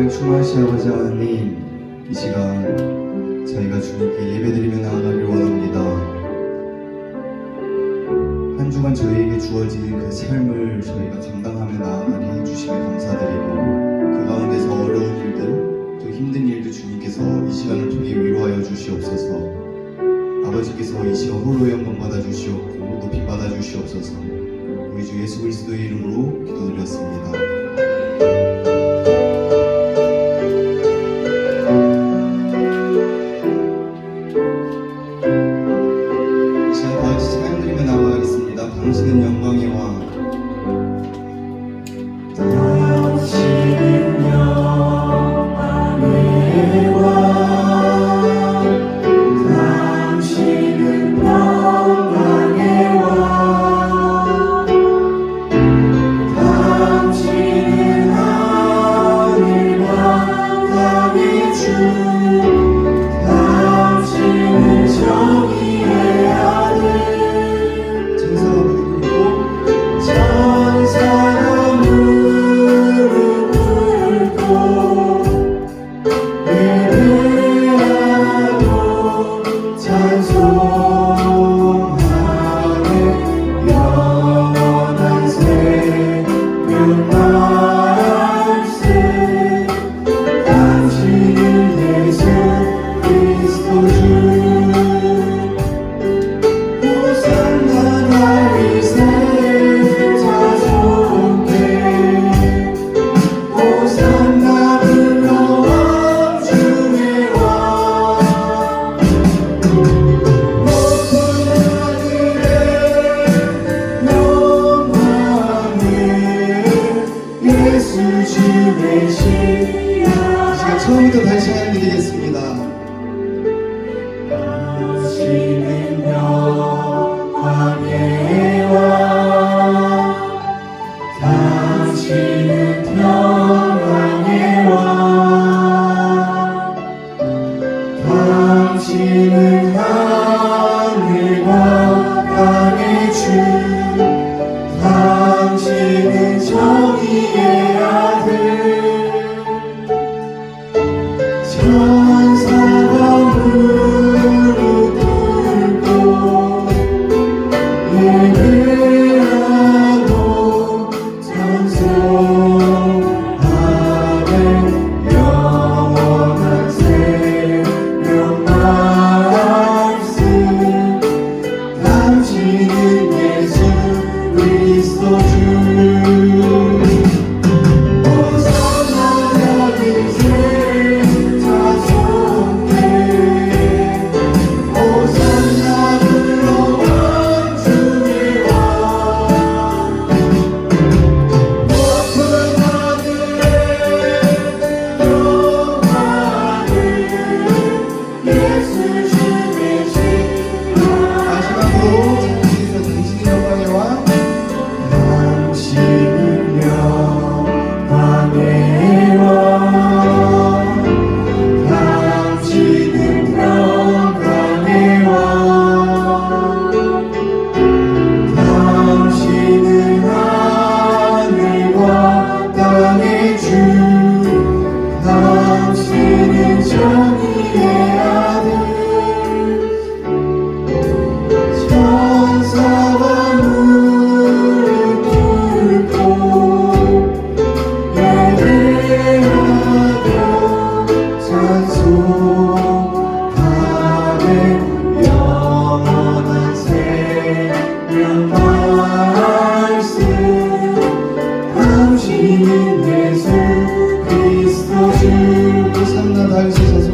성령 충만하시고자 하나님, 이 시간 저희가 주님께 예배드리며 나아가길 원합니다. 한 주간 저희에게 주어진 그 삶을 저희가 감당하며 나아가게 해주시며 감사드리고, 그 가운데서 어려운 일들, 또 힘든 일들 주님께서 이 시간을 통해 위로하여 주시옵소서. 아버지께서 이 시간 홀로 영광 받아 주시옵고 높임 받아 주시옵소서. 우리 주 예수 그리스도의 이름으로 기도드렸습니다. 당신은 영광의 왕, 당신은 영광의 왕, 당신은 평강의 왕, 당신은 하늘과 땅의 주, 당신은 정의의 아들. 천사가 무릎 꿇고 예배하고 찬송하네. 영원한 생명 말씀, 당신은 예수 그리스도 주. 호산나 다윗의 처음부터 다시 하나 드리겠습니다. 당신은 영광의 왕, 당신은 평강의 왕, 당신은 하늘과 땅의 주, 당신은 정의의 아들. 천사가 무릎 꿇고 예배하고 찬송하네. 영원한 생명 말씀, 당신은 예수 그리스도 주. 호산나 다윗의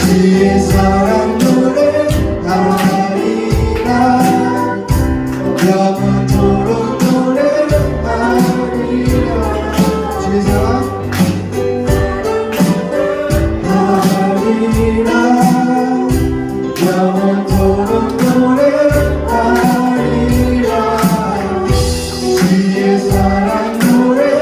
주의 사랑 노래하리라 영원토록 노래하리라 주의 사랑 하리라 영원토록 노래하리라 주의 사랑 노래하리라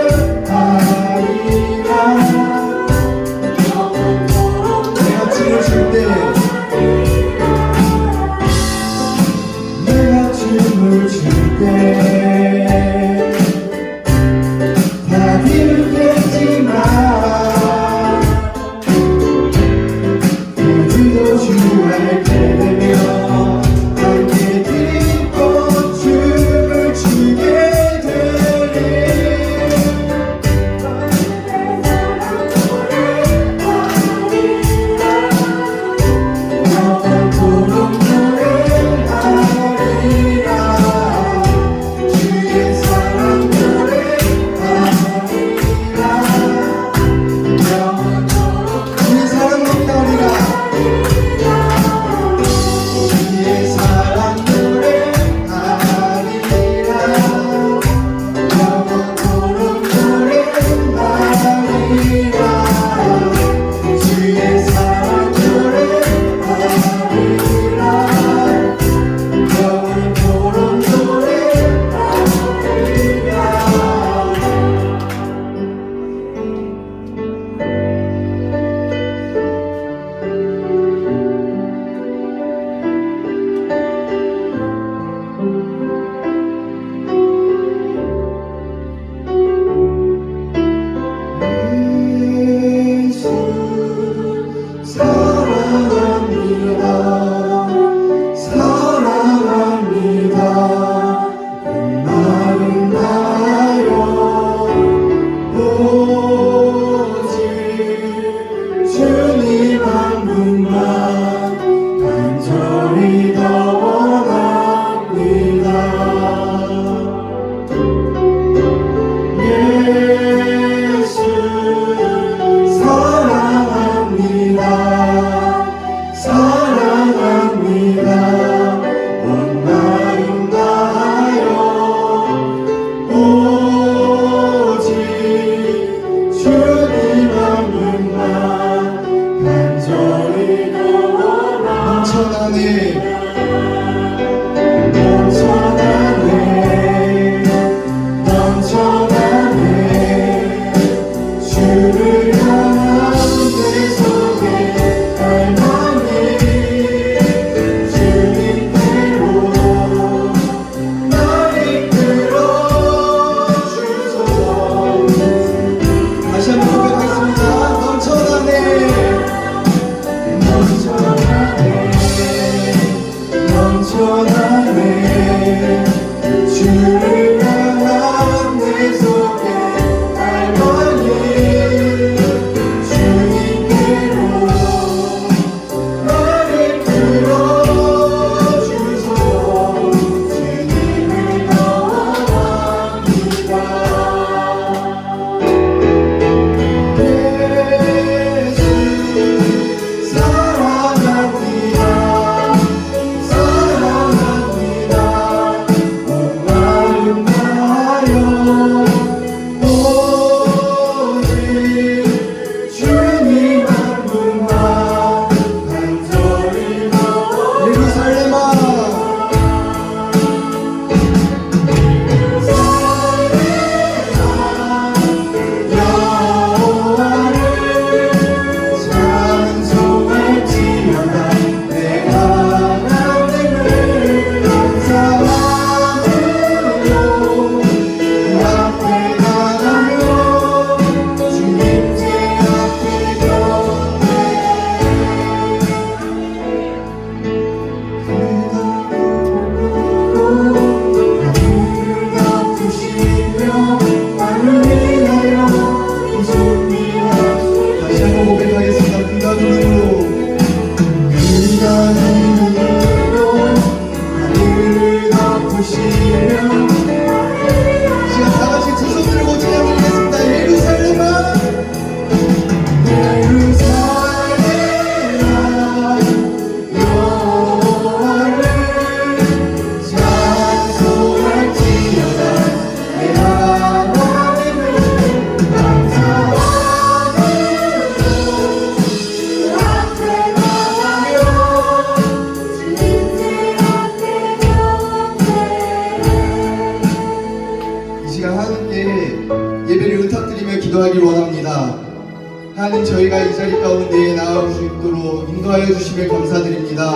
하나님, 저희가 이 자리 가운데 나아올 수 있도록 인도하여 주심에 감사드립니다.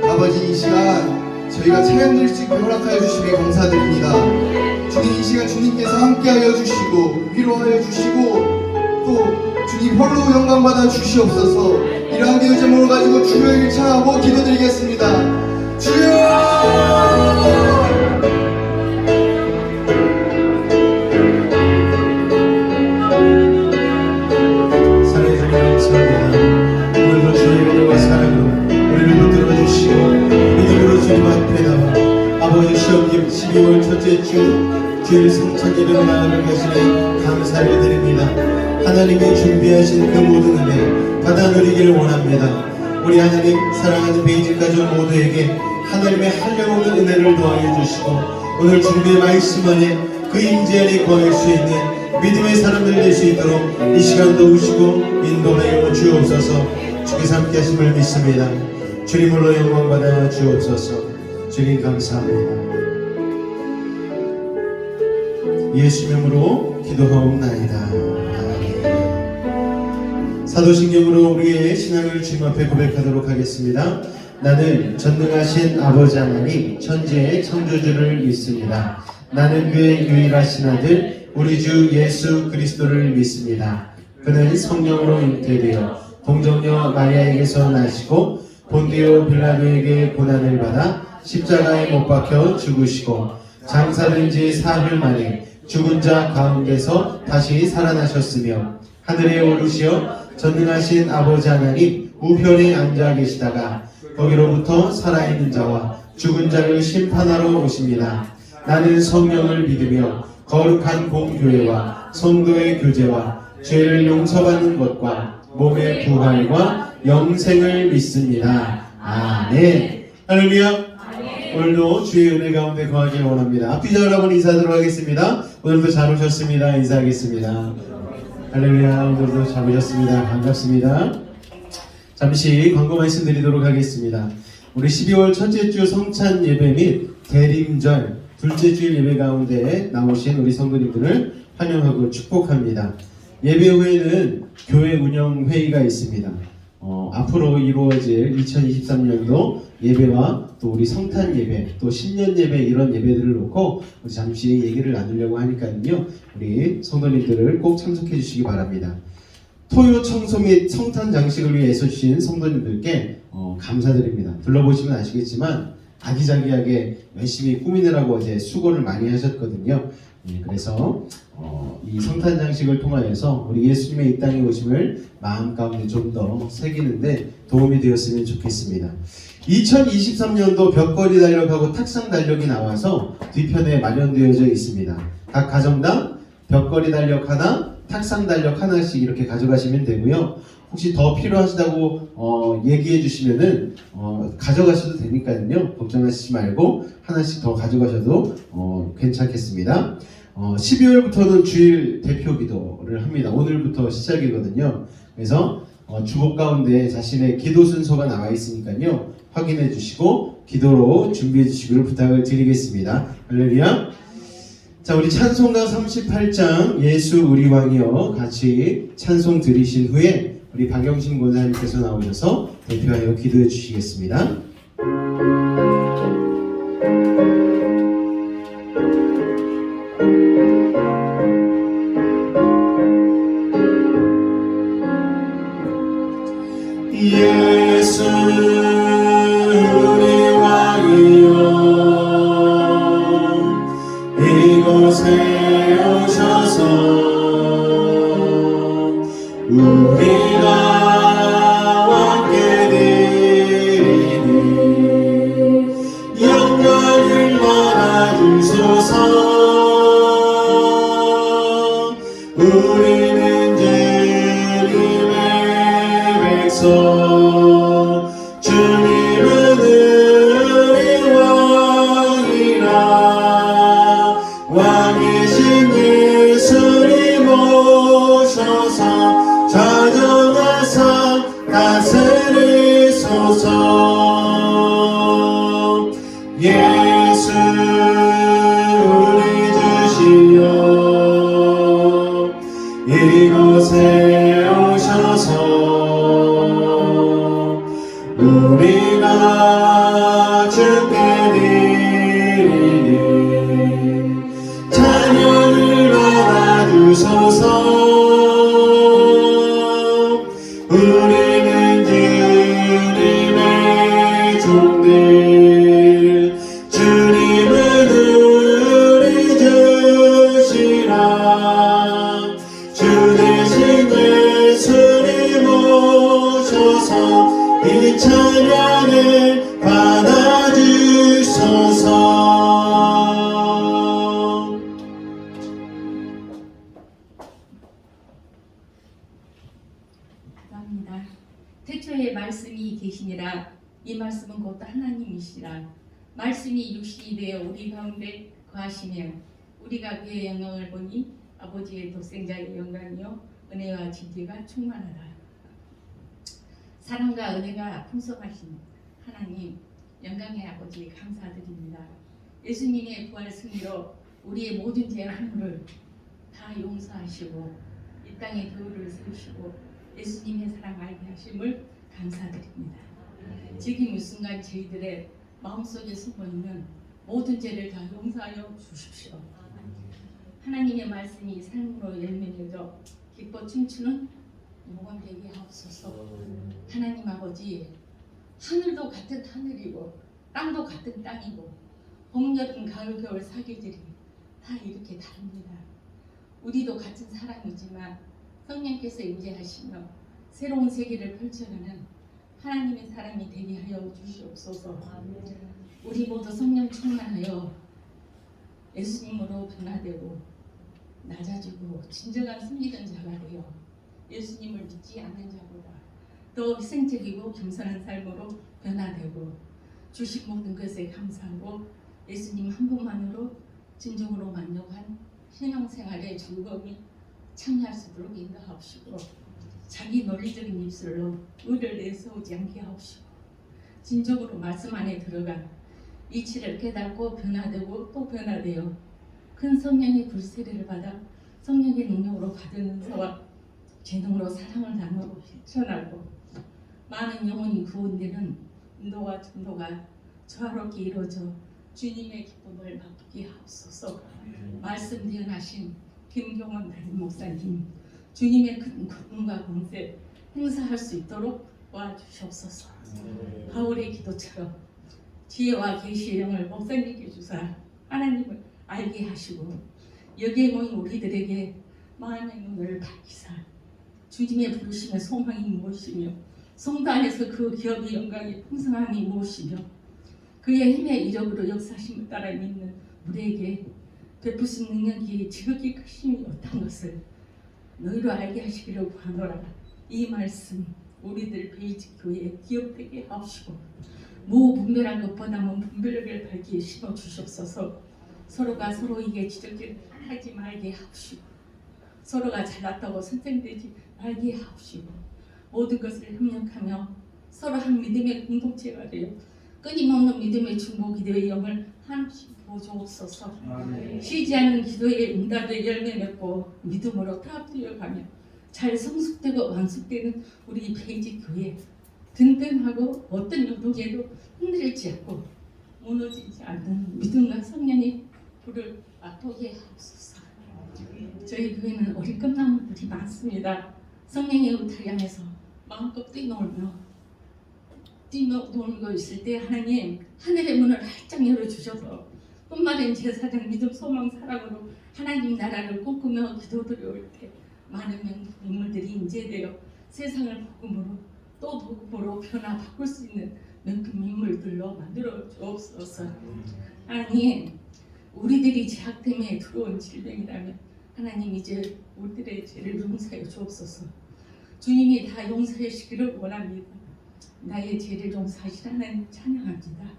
아버지, 이 시간 저희가 찬양드릴 수 있게 허락하여 주심에 감사드립니다. 주님, 이 시간 주님께서 함께하여 주시고 위로하여 주시고 또 주님 홀로 영광받아 주시옵소서. 이러한 기도제목을 가지고 주의 일창하고 기도드리겠습니다. 주여! 아버지, 시험 12월 첫째 주 주일 성찬 예배로 나아갈 것이니 감사를 드립니다. 하나님이 준비하신 그 모든 은혜 받아 누리기를 원합니다. 우리 하나님, 사랑하는 베이직 가족 모두에게 하나님의 한량없는 은혜를 더하여 주시고 오늘 준비의 말씀 안에 그 임재 안에 거할 수 있는 믿음의 사람들 될 수 있도록 이 시간 도우시고 인도하여 주옵소서. 주께서 함께 하심을 믿습니다. 주님으로 영광 받아 주옵소서. 주님 감사합니다. 예수 이름으로 기도하옵나이다. 아멘. 사도신경으로 우리의 신앙을 주님 앞에 고백하도록 하겠습니다. 나는 전능하신 아버지 하나님 천지의 창조주를 믿습니다. 나는 그의 유일하신 아들 우리 주 예수 그리스도를 믿습니다. 그는 성령으로 잉태되어 동정녀 마리아에게서 나시고 본디오 빌라도에게 고난을 받아 십자가에 못 박혀 죽으시고 장사된 지 사흘 만에 죽은 자 가운데서 다시 살아나셨으며 하늘에 오르시어 전능하신 아버지 하나님 우편에 앉아 계시다가 거기로부터 살아있는 자와 죽은 자를 심판하러 오십니다. 나는 성령을 믿으며 거룩한 공교회와 성도의 교제와 죄를 용서받는 것과 몸의 부활과 영생을 믿습니다. 아멘. 할렐루야. 오늘도 주의 은혜 가운데 거하길 원합니다. 앞뒤자 여러분 인사드리도록 하겠습니다. 오늘도 잘 오셨습니다. 인사하겠습니다. 할렐루야. 오늘도 잘 오셨습니다. 반갑습니다. 잠시 광고 말씀드리도록 하겠습니다. 우리 12월 첫째 주 성찬 예배 및 대림절 둘째 주일 예배 가운데 나오신 우리 성도님들을 환영하고 축복합니다. 예배 후에는 교회 운영 회의가 있습니다. 앞으로 이루어질 2023년도 예배와 또 우리 성탄 예배, 또 신년 예배 이런 예배들을 놓고 잠시 얘기를 나누려고 하니까요. 우리 성도님들을 꼭 참석해 주시기 바랍니다. 토요 청소 및 성탄 장식을 위해 애써주신 성도님들께 감사드립니다. 둘러보시면 아시겠지만 아기자기하게 열심히 꾸미느라고 어제 수고를 많이 하셨거든요. 그래서 이 성탄 장식을 통하여서 우리 예수님의 이 땅에 오심을 마음 가운데 좀 더 새기는데 도움이 되었으면 좋겠습니다. 2023년도 벽걸이 달력하고 탁상 달력이 나와서 뒤편에 마련되어져 있습니다. 각 가정당 벽걸이 달력 하나, 탁상 달력 하나씩 이렇게 가져가시면 되고요. 혹시 더 필요하시다고 얘기해 주시면은 가져가셔도 되니까요. 걱정하시지 말고 하나씩 더 가져가셔도 괜찮겠습니다. 12월부터는 주일 대표 기도를 합니다. 오늘부터 시작이거든요. 그래서 주복 가운데 자신의 기도 순서가 나와 있으니까요. 확인해 주시고 기도로 준비해 주시기를 부탁을 드리겠습니다. 할렐루야. 자, 우리 찬송가 38장 예수 우리 왕이여 같이 찬송 드리신 후에 우리 박영신 권사님께서 나오셔서 대표하여 기도해 주시겠습니다. 예수 우리 왕이여 이곳에 오셔서 우리가 함께 드리니 영광을 받아주소서. 우리는 주님의 백성 주님은 우리 왕이라 왕이신 예수님 오셔서 자정하사 다스리소서. 예수 우리 주시여 이곳에 오셔서 우리가 주께 드리는 찬양을 받아주소서. 우리는 주님의 종들, 주님은 우리 주시라. 주 대신 예수님 오셔서 이 찬양을 받아주소서. 감사합니다. 태초에 말씀이 계시니라. 이 말씀은 곧 하나님이시라. 말씀이 육신이 되어 우리 가운데 거하시며 우리가 그의 영광을 보니 아버지의 독생자의 영광이요 은혜와 진리가 충만하라. 사랑과 은혜가 풍성하신 하나님, 영광의 아버지 감사드립니다. 예수님의 부활 승리로 우리의 모든 죄 허물을 다 용서하시고 이 땅에 교회를 세우시고 예수님의 사랑 알게 하심을 감사드립니다. 지금 이 순간 저희들의 마음속에 숨어있는 모든 죄를 다 용서하여 주십시오. 하나님의 말씀이 삶으로 열매 맺어 기뻐 춤추는 영혼 되게 하옵소서. 하나님 아버지, 하늘도 같은 하늘이고 땅도 같은 땅이고 봄, 여름, 가을, 겨울 사계절이 다 이렇게 다릅니다. 우리도 같은 사람이지만 성령께서 임재하시며 새로운 세계를 펼쳐가는 하나님의 사람이 되게 하여 주시옵소서. 우리 모두 성령 충만하여 예수님으로 변화되고 낮아지고 진정한 승리된 자가 되어 예수님을 믿지 않는 자보다 더 희생적이고 겸손한 삶으로 변화되고 주신 모든 것에 감사하고 예수님 한 분만으로 진정으로 만족한 신앙생활의 즐거움이 참여할 수 있도록 인도하옵시고 자기 논리적인 입술로 의를 내세우지 않게 하옵시고 진정으로 말씀 안에 들어가 이치를 깨닫고 변화되고 또 변화되어 큰 성령의 불세례를 받아 성령의 능력으로 받은 은사와 재능으로 사랑을 나누고 실천하고 많은 영혼이 구원되는 인도와 전도가 조화롭게 이루어져 주님의 기쁨을 맛보게 하옵소서. 말씀 대언하신 김경원 담임 목사님, 주님의 큰 구원과 권세 행사할 수 있도록 도와주시옵소서. 바울의 기도처럼 지혜와 계시의 영을 목사님께 주사 하나님을 알게 하시고 여기에 모인 우리들에게 마음의 눈을 밝히사 주님의 부르심의 소망이 무엇이며 성도 안에서 그 기업의 영광의 풍성함이 무엇이며 그의 힘의 이력으로 역사심을 따라 믿는 우리에게 베푸신 능력이 지극히 크심이 어떤 것을 너희로 알게 하시기를 구하노라. 이 말씀 우리들 베이직 교회에 기억되게 하옵시고 무분별한 것보다는 분별력을 밝게 심어 주시옵소서. 서로가 서로에게 지적하지 말게 하옵시고 서로가 잘났다고 선생되지 말게 하옵시고 모든 것을 협력하며 서로 한 믿음의 공동체가 되어 끊임없는 믿음의 중보 기도의 영을 한없이 부어주옵소서. 쉬지 않는 기도의 응답의 열매 맺고 믿음으로 타협되어가며 잘 성숙되고 완숙되는 우리 베이직 교회 든든하고 어떤 요동에도 흔들리지 않고 무너지지 않는 믿음과 성령의 불을 맛보게 하옵소서. 저희 교회는 어린 끝나무들이 많습니다. 성령의 의타리 안에서 마음껏 뛰놀고 있을 때 하나님 하늘의 문을 활짝 열어주셔서 뿐만인 제사장 믿음 소망 사랑으로 하나님 나라를 꿈꾸며 기도드려올 때 많은 인물들이 인재되어 세상을 복음으로 또 복음으로 변화 바꿀 수 있는 명품 인물들로 만들어 주옵소서. 하나님 우리들이 죄악 때문에 들어온 질병이라면 하나님 이제 우리들의 죄를 용서해 주옵소서. 주님이 다 용서해 주시기를 원합니다. 나의 죄를 용서하시라 하나님 찬양합니다.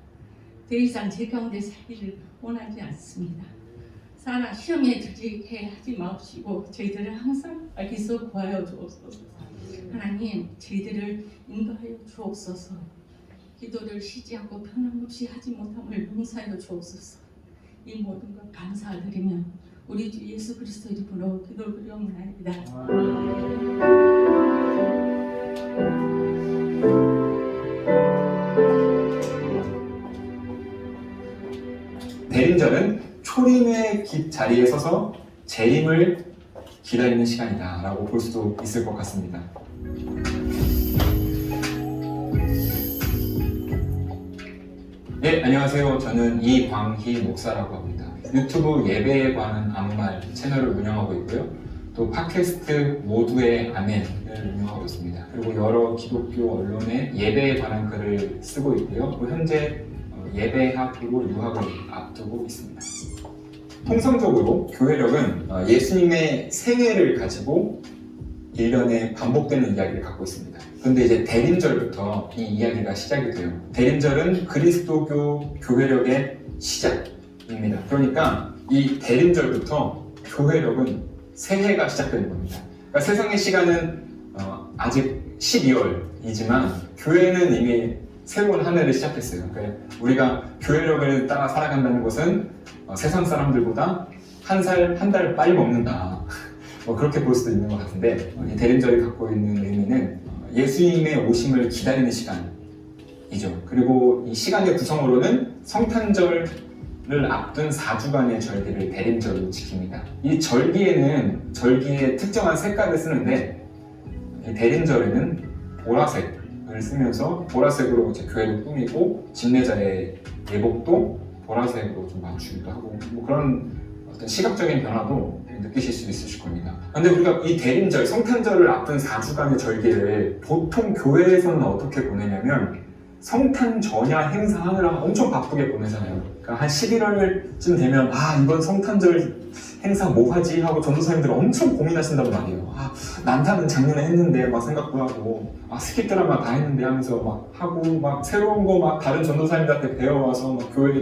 더 이상 죄 가운데 살기를 원하지 않습니다. 사나 시험에 들게 하지 마옵시고 저희들을 항상 알기서 구하여 주옵소서. 하나님 저희들을 인도하여 주옵소서. 기도를 쉬지 않고 편함없이 하지 못함을 용서하여 주옵소서. 이 모든 것 감사드리며 우리 주 예수 그리스도 이름으로 기도드리옵나이다. 대림절은 초림의 자리에 서서 재림을 기다리는 시간이다 라고 볼 수도 있을 것 같습니다. 네, 안녕하세요. 저는 이광희 목사라고 합니다. 유튜브 예배에 관한 아무 말 채널을 운영하고 있고요. 또 팟캐스트 모두의 아멘을 운영하고 있습니다. 그리고 여러 기독교 언론에 예배에 관한 글을 쓰고 있고요. 또 현재 예배학으로 유학을 앞두고 있습니다. 통상적으로 교회력은 예수님의 생애를 가지고 1년에 반복되는 이야기를 갖고 있습니다. 그런데 이제 대림절부터 이 이야기가 시작이 돼요. 대림절은 그리스도교 교회력의 시작입니다. 그러니까 이 대림절부터 교회력은 새해가 시작되는 겁니다. 그러니까 세상의 시간은 아직 12월이지만 교회는 이미 새로운 한 해를 시작했어요. 그러니까 우리가 교회력을 따라 살아간다는 것은 세상 사람들보다 한 달 빨리 먹는다. 그렇게 볼 수도 있는 것 같은데, 이 대림절이 갖고 있는 의미는 예수님의 오심을 기다리는 시간이죠. 그리고 이 시간의 구성으로는 성탄절을 앞둔 4주간의 절기를 대림절로 지킵니다. 이 절기에 특정한 색깔을 쓰는데, 이 대림절에는 보라색을 쓰면서 보라색으로 이제 교회를 꾸미고 집례자의 예복도 보라색으로 좀 맞추기도 하고 그런 어떤 시각적인 변화도 느끼실 수 있으실 겁니다. 근데 우리가 이 대림절, 성탄절을 앞둔 4주간의 절기를 보통 교회에서는 어떻게 보내냐면 성탄 전야 행사하느라 엄청 바쁘게 보내잖아요. 그러니까 한 11월쯤 되면 이번 성탄절 행사 뭐 하지? 하고 전도사님들 엄청 고민하신단 말이에요. 난타는 작년에 했는데 막 생각도 하고 스킵 드라마 다 했는데 하면서 막 하고 막 새로운 거 막 다른 전도사님들한테 배워와서 막 교회에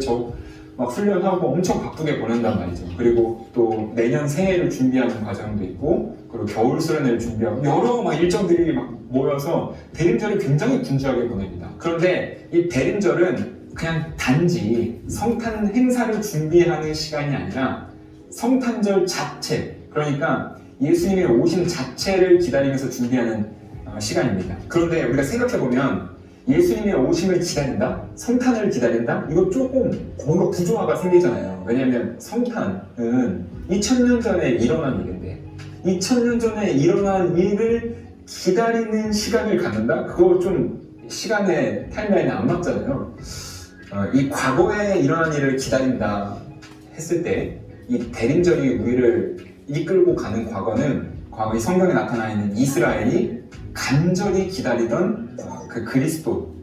막 훈련하고 엄청 바쁘게 보낸단 말이죠. 그리고 또 내년 새해를 준비하는 과정도 있고 그리고 겨울 수련회를 준비하고 여러 막 일정들이 막 모여서 대림절을 굉장히 분주하게 보냅니다. 그런데 이 대림절은 그냥 단지 성탄 행사를 준비하는 시간이 아니라 성탄절 자체, 그러니까 예수님의 오심 자체를 기다리면서 준비하는 시간입니다. 그런데 우리가 생각해보면 예수님의 오심을 기다린다? 성탄을 기다린다? 이거 조금 뭔가 구조화가 생기잖아요. 왜냐하면 성탄은 2000년 전에 일어난 일인데 2000년 전에 일어난 일을 기다리는 시간을 갖는다? 그거 좀 시간의 타임라인에 안 맞잖아요. 이 과거에 일어난 일을 기다린다 했을 때 이 대림절이 우리를 이끌고 가는 과거는 과거 이 성경에 나타나 있는 이스라엘이 간절히 기다리던 그 그리스도,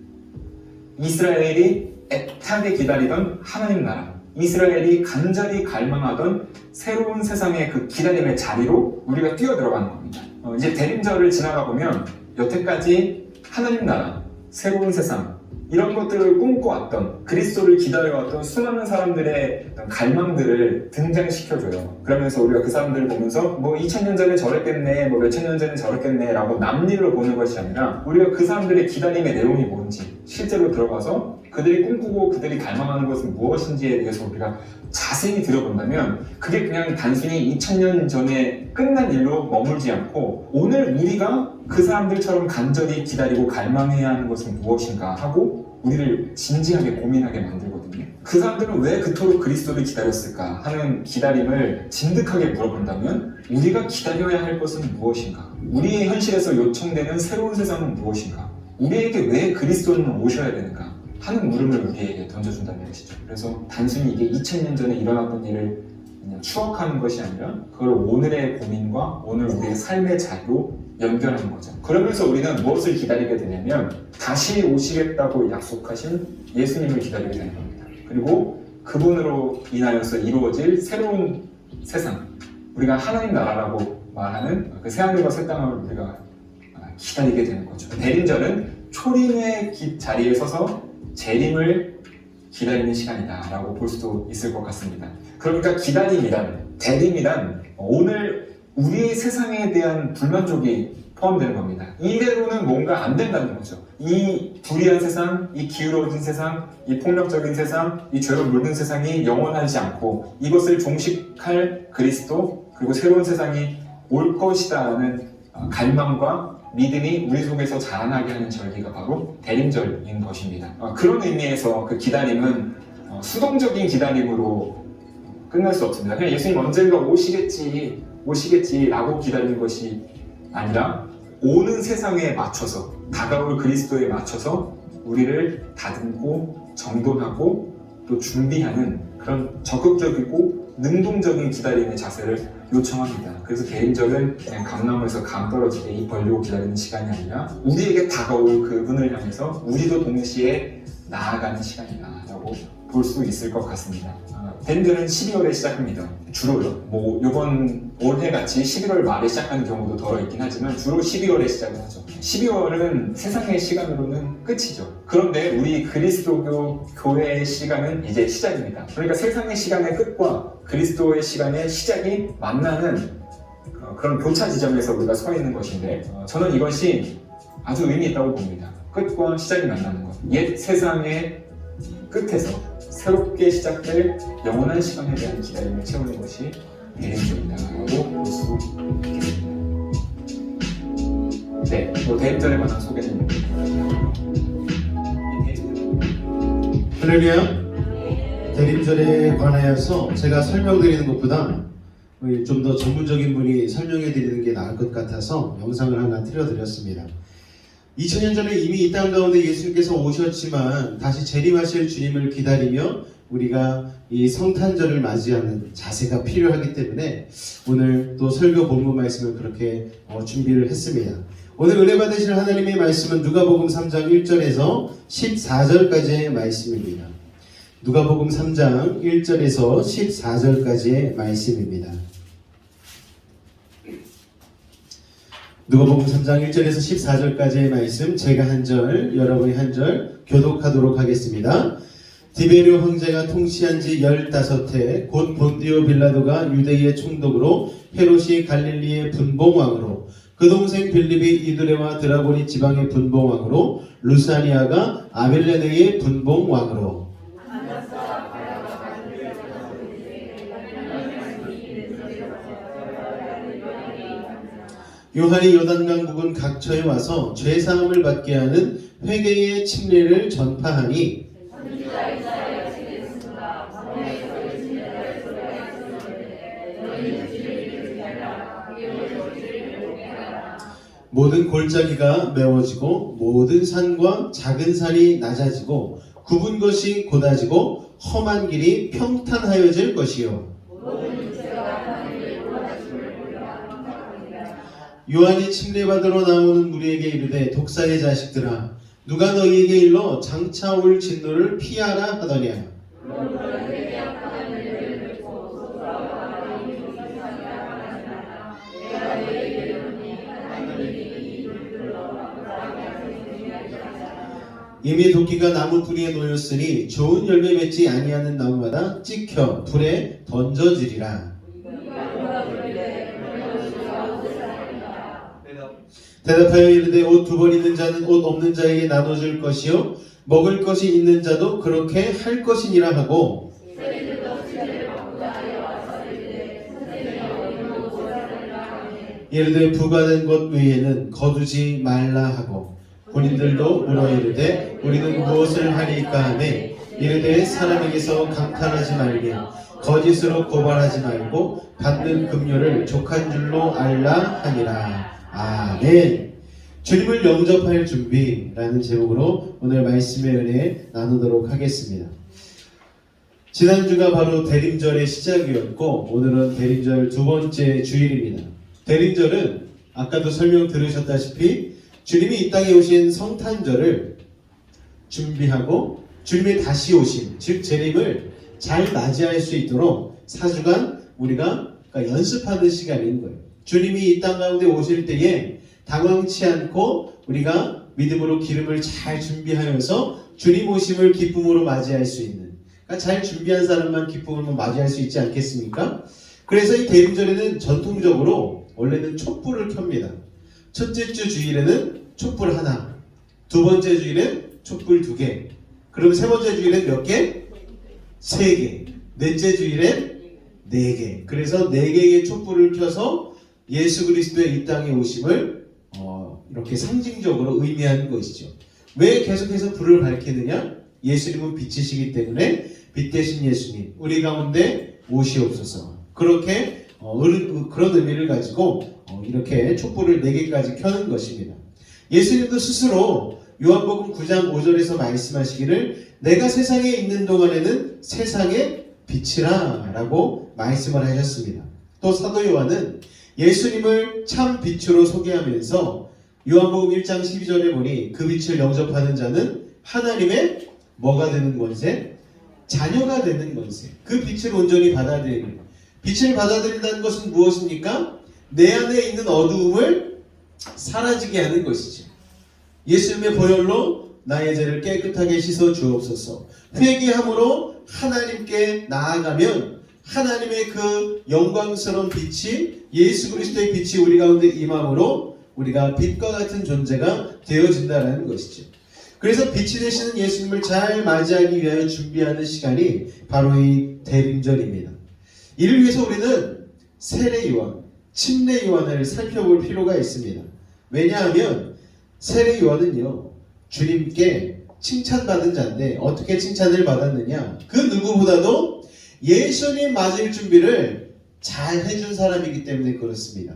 이스라엘이 애타게 기다리던 하나님 나라, 이스라엘이 간절히 갈망하던 새로운 세상의 그 기다림의 자리로 우리가 뛰어들어가는 겁니다. 이제 대림절을 지나가 보면 여태까지 하나님 나라, 새로운 세상 이런 것들을 꿈꿔왔던 그리스도를 기다려왔던 수많은 사람들의 갈망들을 등장시켜줘요. 그러면서 우리가 그 사람들을 보면서 2000년 전에 저랬겠네, 몇천 년 전에 저랬겠네 라고 남일로 보는 것이 아니라 우리가 그 사람들의 기다림의 내용이 뭔지 실제로 들어가서 그들이 꿈꾸고 그들이 갈망하는 것은 무엇인지에 대해서 우리가 자세히 들어본다면 그게 그냥 단순히 2000년 전에 끝난 일로 머물지 않고 오늘 우리가 그 사람들처럼 간절히 기다리고 갈망해야 하는 것은 무엇인가 하고 우리를 진지하게 고민하게 만들거든요. 그 사람들은 왜 그토록 그리스도를 기다렸을까 하는 기다림을 진득하게 물어본다면 우리가 기다려야 할 것은 무엇인가? 우리의 현실에서 요청되는 새로운 세상은 무엇인가? 우리에게 왜 그리스도는 오셔야 되는가? 하는 물음을 우리에게 던져준다는 것이죠. 그래서 단순히 이게 2000년 전에 일어났던 일을 그냥 추억하는 것이 아니라 그걸 오늘의 고민과 오늘 우리의 삶의 자리로 연결하는 거죠. 그러면서 우리는 무엇을 기다리게 되냐면 다시 오시겠다고 약속하신 예수님을 기다리게 되는 겁니다. 그리고 그분으로 인하여서 이루어질 새로운 세상, 우리가 하나님 나라라고 말하는 그 새하늘과 새 땅을 우리가 기다리게 되는 거죠. 대림절은 초림의 자리에 서서 재림을 기다리는 시간이다 라고 볼 수도 있을 것 같습니다. 그러니까 기다림이란, 대림이란 오늘 우리의 세상에 대한 불만족이 포함되는 겁니다. 이대로는 뭔가 안 된다는 거죠. 이 불의한 세상, 이 기울어진 세상, 이 폭력적인 세상, 이 죄로 물든 세상이 영원하지 않고 이것을 종식할 그리스도 그리고 새로운 세상이 올 것이다라는 갈망과 믿음이 우리 속에서 자라나게 하는 절기가 바로 대림절인 것입니다. 그런 의미에서 그 기다림은 수동적인 기다림으로 끝날 수 없습니다. 그냥 예수님 언젠가 오시겠지라고 기다리는 것이 아니라 오는 세상에 맞춰서 다가올 그리스도에 맞춰서 우리를 다듬고 정돈하고 또 준비하는 그런 적극적이고 능동적인 기다림의 자세를 요청합니다. 그래서 대림절은 그냥 감나무에서 감 떨어지게 입 벌리고 기다리는 시간이 아니라 우리에게 다가올 그분을 향해서 우리도 동시에 나아가는 시간이다라고 볼 수 있을 것 같습니다. 대림절은 12월에 시작합니다. 주로요. 뭐 이번 올해 같이 11월 말에 시작하는 경우도 덜어 있긴 하지만 주로 12월에 시작을 하죠. 12월은 세상의 시간으로는 끝이죠. 그런데 우리 그리스도교 교회의 시간은 이제 시작입니다. 그러니까 세상의 시간의 끝과 그리스도의 시간의 시작이 만나는 그런 교차 지점에서 우리가 서 있는 것인데 저는 이것이 아주 의미 있다고 봅니다. 끝과 시작이 만나는 것. 옛 세상의 끝에서 새롭게 시작될 영원한 시간에 대한 기다림을 채우는 것이 대림절이다라고 볼 수 있겠습니다. 네, 대림절에 관한 소개는 할렐루야. 대림절에 관하여서 제가 설명드리는 것보다 좀 더 전문적인 분이 설명해 드리는 게 나을 것 같아서 영상을 하나 틀어드렸습니다. 2000년 전에 이미 이 땅 가운데 예수님께서 오셨지만 다시 재림하실 주님을 기다리며 우리가 이 성탄절을 맞이하는 자세가 필요하기 때문에 오늘 또 설교 본문 말씀을 그렇게 준비를 했습니다. 오늘 은혜 받으실 하나님의 말씀은 누가복음 3장 1절에서 14절까지의 말씀입니다. 누가복음 3장 1절에서 14절까지의 말씀입니다. 누가복음 3장 1절에서 14절까지의 말씀, 제가 한 절, 여러분이 한 절 교독하도록 하겠습니다. 디베리오 황제가 통치한 지 15해 곧 본디오 빌라도가 유대의 총독으로 헤롯이 갈릴리의 분봉왕으로 그 동생 빌립이 이두레와 드라고니 지방의 분봉왕으로 루사니아가 아벨레네의 분봉왕으로 요한이 요단강 부근 각처에 와서 죄사함을 받게 하는 회개의 침례를 전파하니 모든 골짜기가 메워지고 모든 산과 작은 산이 낮아지고 굽은 것이 곧아지고 험한 길이 평탄하여질 것이요 요한이 침례받으러 나오는 무리에게 이르되 독사의 자식들아 누가 너희에게 일러 장차 올 진노를 피하라 하더냐. 이미 도끼가 나무 뿌리에 놓였으니 좋은 열매 맺지 아니하는 나무마다 찍혀 불에 던져지리라. 대답하여 이르되 옷 2벌 있는 자는 옷 없는 자에게 나눠줄 것이요 먹을 것이 있는 자도 그렇게 할 것이니라 하고 이르되 부과된 것 외에는 거두지 말라 하고 본인들도 물어 이르되 우리는 무엇을 하리까 하매 이르되 사람에게서 강탈하지 말며 거짓으로 고발하지 말고 받는 금료를 족한 줄로 알라 하니라. 아멘. 주님을 영접할 준비라는 제목으로 오늘 말씀의 은혜 나누도록 하겠습니다. 지난주가 바로 대림절의 시작이었고 오늘은 대림절 2번째 주일입니다. 대림절은 아까도 설명 들으셨다시피 주님이 이 땅에 오신 성탄절을 준비하고 주님의 다시 오심, 즉 재림을 잘 맞이할 수 있도록 4주간 우리가 연습하는 시간인 거예요. 주님이 이 땅 가운데 오실 때에 당황치 않고 우리가 믿음으로 기름을 잘 준비하여서 주님 오심을 기쁨으로 맞이할 수 있는, 그러니까 잘 준비한 사람만 기쁨으로 맞이할 수 있지 않겠습니까? 그래서 이 대림절에는 전통적으로 원래는 촛불을 켭니다. 첫째 주 주일에는 촛불 하나, 두 번째 주일엔 촛불 2개, 그럼 세 번째 주일엔 몇 개? 3개, 넷째 주일엔 4개. 그래서 4개의 촛불을 켜서 예수 그리스도의 이 땅에 오심을 이렇게 상징적으로 의미하는 것이죠. 왜 계속해서 불을 밝히느냐? 예수님은 빛이시기 때문에 빛 대신 예수님, 우리 가운데 오시옵소서. 그렇게 그런 의미를 가지고 이렇게 촛불을 4개까지 켜는 것입니다. 예수님도 스스로 요한복음 9장 5절에서 말씀하시기를 내가 세상에 있는 동안에는 세상의 빛이라 라고 말씀을 하셨습니다. 또 사도 요한은 예수님을 참 빛으로 소개하면서 요한복음 1장 12절에 보니 그 빛을 영접하는 자는 하나님의 뭐가 되는 권세? 자녀가 되는 권세. 그 빛을 온전히 받아들이는. 빛을 받아들인다는 것은 무엇입니까? 내 안에 있는 어두움을 사라지게 하는 것이죠. 예수님의 보혈로 나의 죄를 깨끗하게 씻어 주옵소서. 회개함으로 하나님께 나아가면 하나님의 그 영광스러운 빛이 예수 그리스도의 빛이 우리 가운데 임함으로 우리가 빛과 같은 존재가 되어진다는 것이죠. 그래서 빛이 되시는 예수님을 잘 맞이하기 위하여 준비하는 시간이 바로 이 대림절입니다. 이를 위해서 우리는 세례 요한, 침례 요한을 살펴볼 필요가 있습니다. 왜냐하면 세례 요한은요 주님께 칭찬받은 자인데 어떻게 칭찬을 받았느냐? 그 누구보다도 예수님 맞을 준비를 잘 해준 사람이기 때문에 그렇습니다.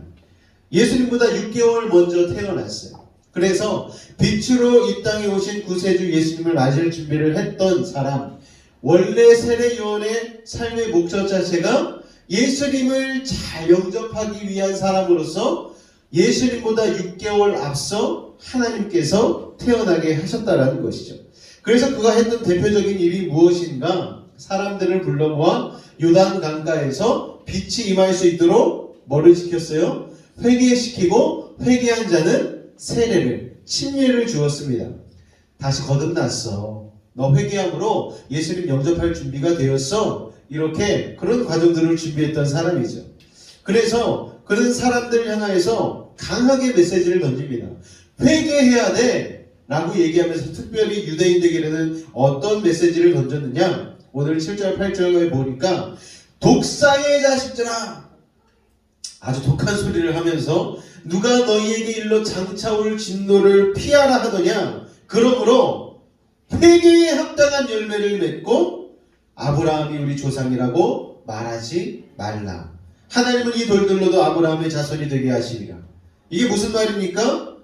예수님보다 6개월 먼저 태어났어요. 그래서 빛으로 이 땅에 오신 구세주 예수님을 맞을 준비를 했던 사람, 원래 세례 요한의 삶의 목적 자체가 예수님을 잘 영접하기 위한 사람으로서 예수님보다 6개월 앞서 하나님께서 태어나게 하셨다라는 것이죠. 그래서 그가 했던 대표적인 일이 무엇인가? 사람들을 불러 모아 요단 강가에서 빛이 임할 수 있도록 뭐를 시켰어요? 회개시키고 회개한 자는 세례를, 침례를 주었습니다. 다시 거듭났어. 너 회개함으로 예수님 영접할 준비가 되었어. 이렇게 그런 과정들을 준비했던 사람이죠. 그래서 그런 사람들을 향하여서 강하게 메시지를 던집니다. 회개해야 돼 라고 얘기하면서 특별히 유대인들에게는 어떤 메시지를 던졌느냐? 오늘 7절 8절에 보니까 독사의 자식들아, 아주 독한 소리를 하면서 누가 너희에게 일러 장차올 진노를 피하라 하더냐? 그러므로 회개에 합당한 열매를 맺고 아브라함이 우리 조상이라고 말하지 말라. 하나님은 이 돌들로도 아브라함의 자손이 되게 하시리라. 이게 무슨 말입니까?